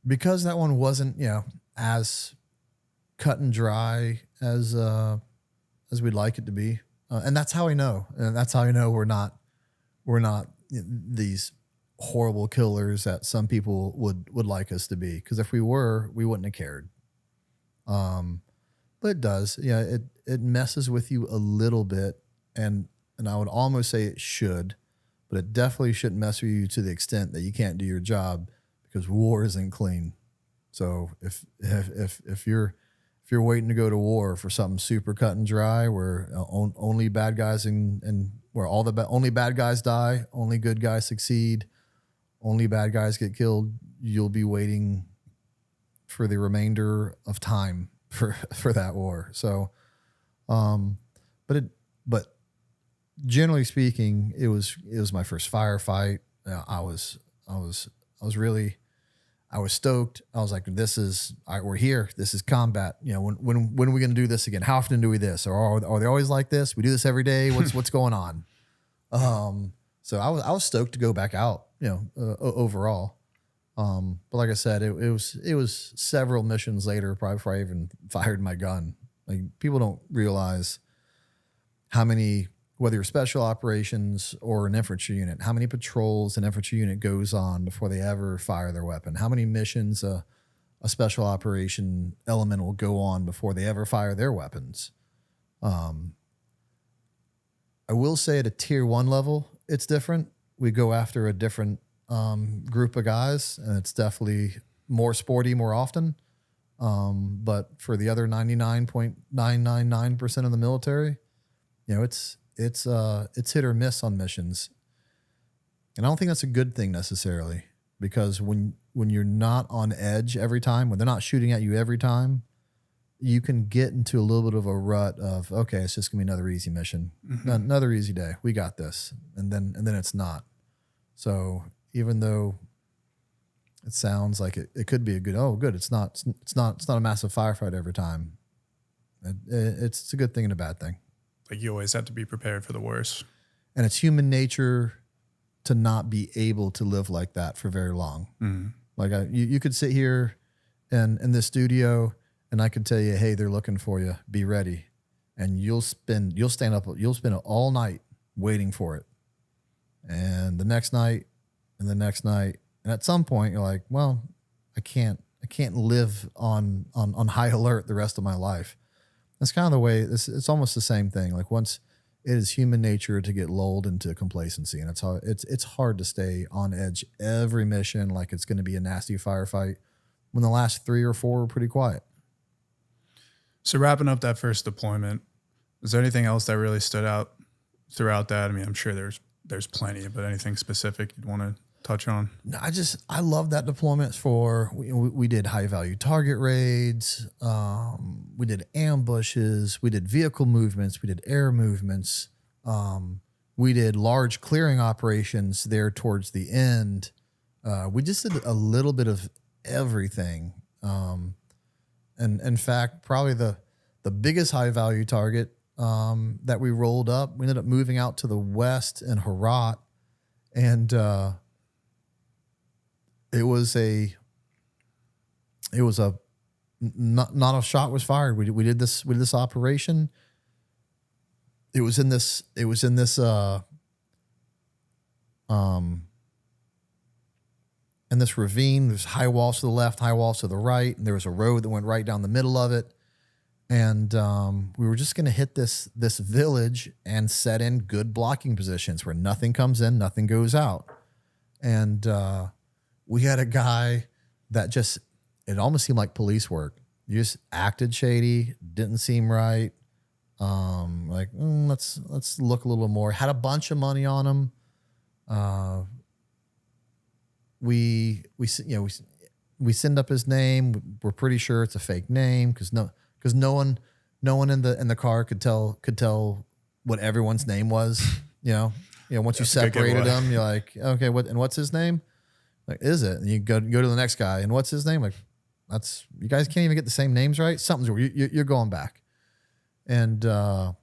Because that one wasn't, as cut and dry as we'd like it to be. And that's how I know. And that's how I know we're not these horrible killers that some people would like us to be. Because if we were, we wouldn't have cared. But it does. Yeah, it messes with you a little bit. And I would almost say it should, but it definitely shouldn't mess with you to the extent that you can't do your job, because war isn't clean. So if you're waiting to go to war for something super cut and dry, where only bad guys and where only bad guys die, only good guys succeed, only bad guys get killed, you'll be waiting for the remainder of time for that war. So, but generally speaking, it was my first firefight. I was stoked. I was like, this is, all right, we're here. This is combat. When are we going to do this again? How often do we this? Or are they always like this? We do this every day. What's going on? So I was stoked to go back out, overall. But like I said, it was several missions later, probably before I even fired my gun. Like, people don't realize how many, whether you're special operations or an infantry unit, how many patrols an infantry unit goes on before they ever fire their weapon, how many missions a special operation element will go on before they ever fire their weapons. I will say at a tier 1 level, it's different. We go after a different group of guys, and it's definitely more sporty more often. But for the other 99.999% of the military, it's hit or miss on missions. And I don't think that's a good thing necessarily, because when you're not on edge every time, when they're not shooting at you every time, you can get into a little bit of a rut of, okay, it's just gonna be another easy mission, another easy day. We got this. And then it's not. So even though it sounds like it could be a good, it's not a massive firefight every time. It's a good thing and a bad thing. Like, you always have to be prepared for the worst. And it's human nature to not be able to live like that for very long. Mm-hmm. Like, you could sit here in this studio, and I could tell you, hey, they're looking for you. Be ready. And you'll spend all night waiting for it. And the next night, and the next night. And at some point you're like, well, I can't live on high alert the rest of my life. That's kind of the way it's almost the same thing. Like, once it is human nature to get lulled into complacency, and it's hard to stay on edge every mission like it's going to be a nasty firefight when the last 3 or 4 were pretty quiet. So wrapping up that first deployment, is there anything else that really stood out throughout that? I mean, I'm sure there's plenty, but anything specific you'd want to touch on? No, I love that deployment. We did high value target raids. We did ambushes. We did vehicle movements. We did air movements. We did large clearing operations there towards the end. We just did a little bit of everything. And in fact, probably the biggest high value target that we rolled up, we ended up moving out to the west in Herat, and it was not a shot was fired. We did this operation. It was in this ravine. There's high walls to the left, high walls to the right, and there was a road that went right down the middle of it. And we were just going to hit this village and set in good blocking positions where nothing comes in, nothing goes out. And we had a guy that it almost seemed like police work. He just acted shady, didn't seem right. Let's look a little more. Had a bunch of money on him. we send up his name. We're pretty sure it's a fake name because no one in the car could tell what everyone's name was. Once you separated them, you're like, okay, what's his name? Like, is it? And you go to the next guy, and what's his name? Like, you guys can't even get the same names right. Something's wrong. You're going back, and by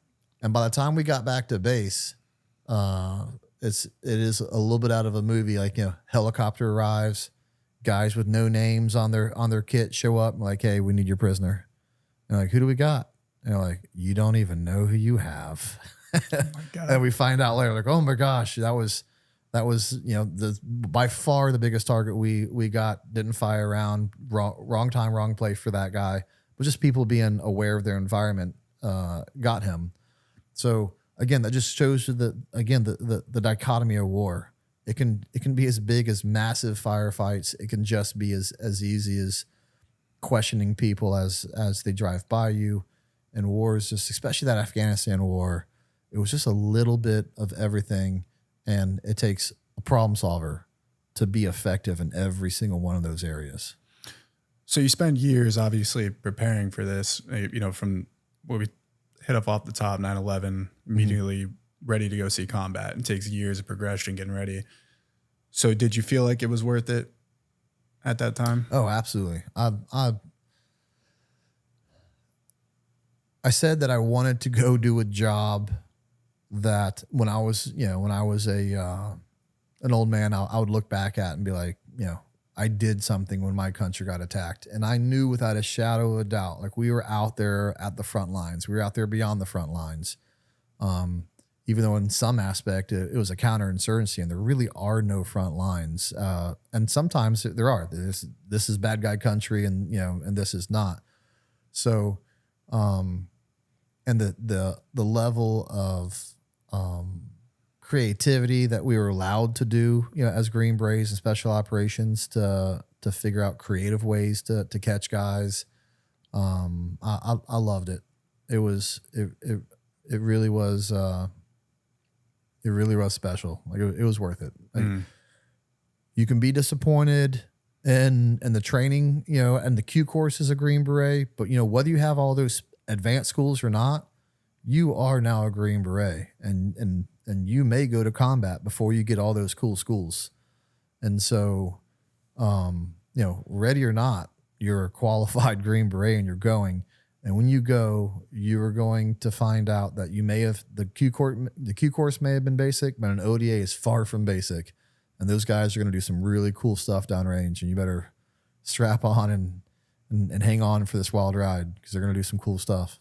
the time we got back to base, it is a little bit out of a movie. Like, helicopter arrives, guys with no names on their kit show up, like, hey, we need your prisoner. And like, who do we got? And they're like, you don't even know who you have. Oh my God. And we find out later, like, oh my gosh, that was by far the biggest target we got. Didn't fire around, wrong time, wrong place for that guy. But just people being aware of their environment got him. So again, that just shows you the dichotomy of war. It can be as big as massive firefights. It can just be as easy as questioning people as they drive by you. And wars, just especially that Afghanistan war, it was just a little bit of everything. And it takes a problem solver to be effective in every single one of those areas. So you spend years obviously preparing for this, from what we hit up off the top, 9/11, immediately ready to go see combat. It takes years of progression getting ready. So did you feel like it was worth it at that time? Oh, absolutely. I said that I wanted to go do a job that when I was an old man, I would look back at and be like, I did something when my country got attacked. And I knew without a shadow of a doubt, like, we were out there at the front lines. We were out there beyond the front lines. Even though in some aspect it was a counterinsurgency and there really are no front lines. And sometimes there are. This is bad guy country and this is not. So, and the level of creativity that we were allowed to do, as Green Berets and special operations to figure out creative ways to catch guys. I loved it. It really was special. Like, it was worth it. Like, you can be disappointed in the training, and the Q courses of Green Beret, but whether you have all those advanced schools or not, you are now a Green Beret, and you may go to combat before you get all those cool schools. And so, ready or not, you're a qualified Green Beret and you're going. And when you go, you are going to find out that you may have the Q course may have been basic, but an ODA is far from basic. And those guys are going to do some really cool stuff downrange, and you better strap on and hang on for this wild ride because they're going to do some cool stuff.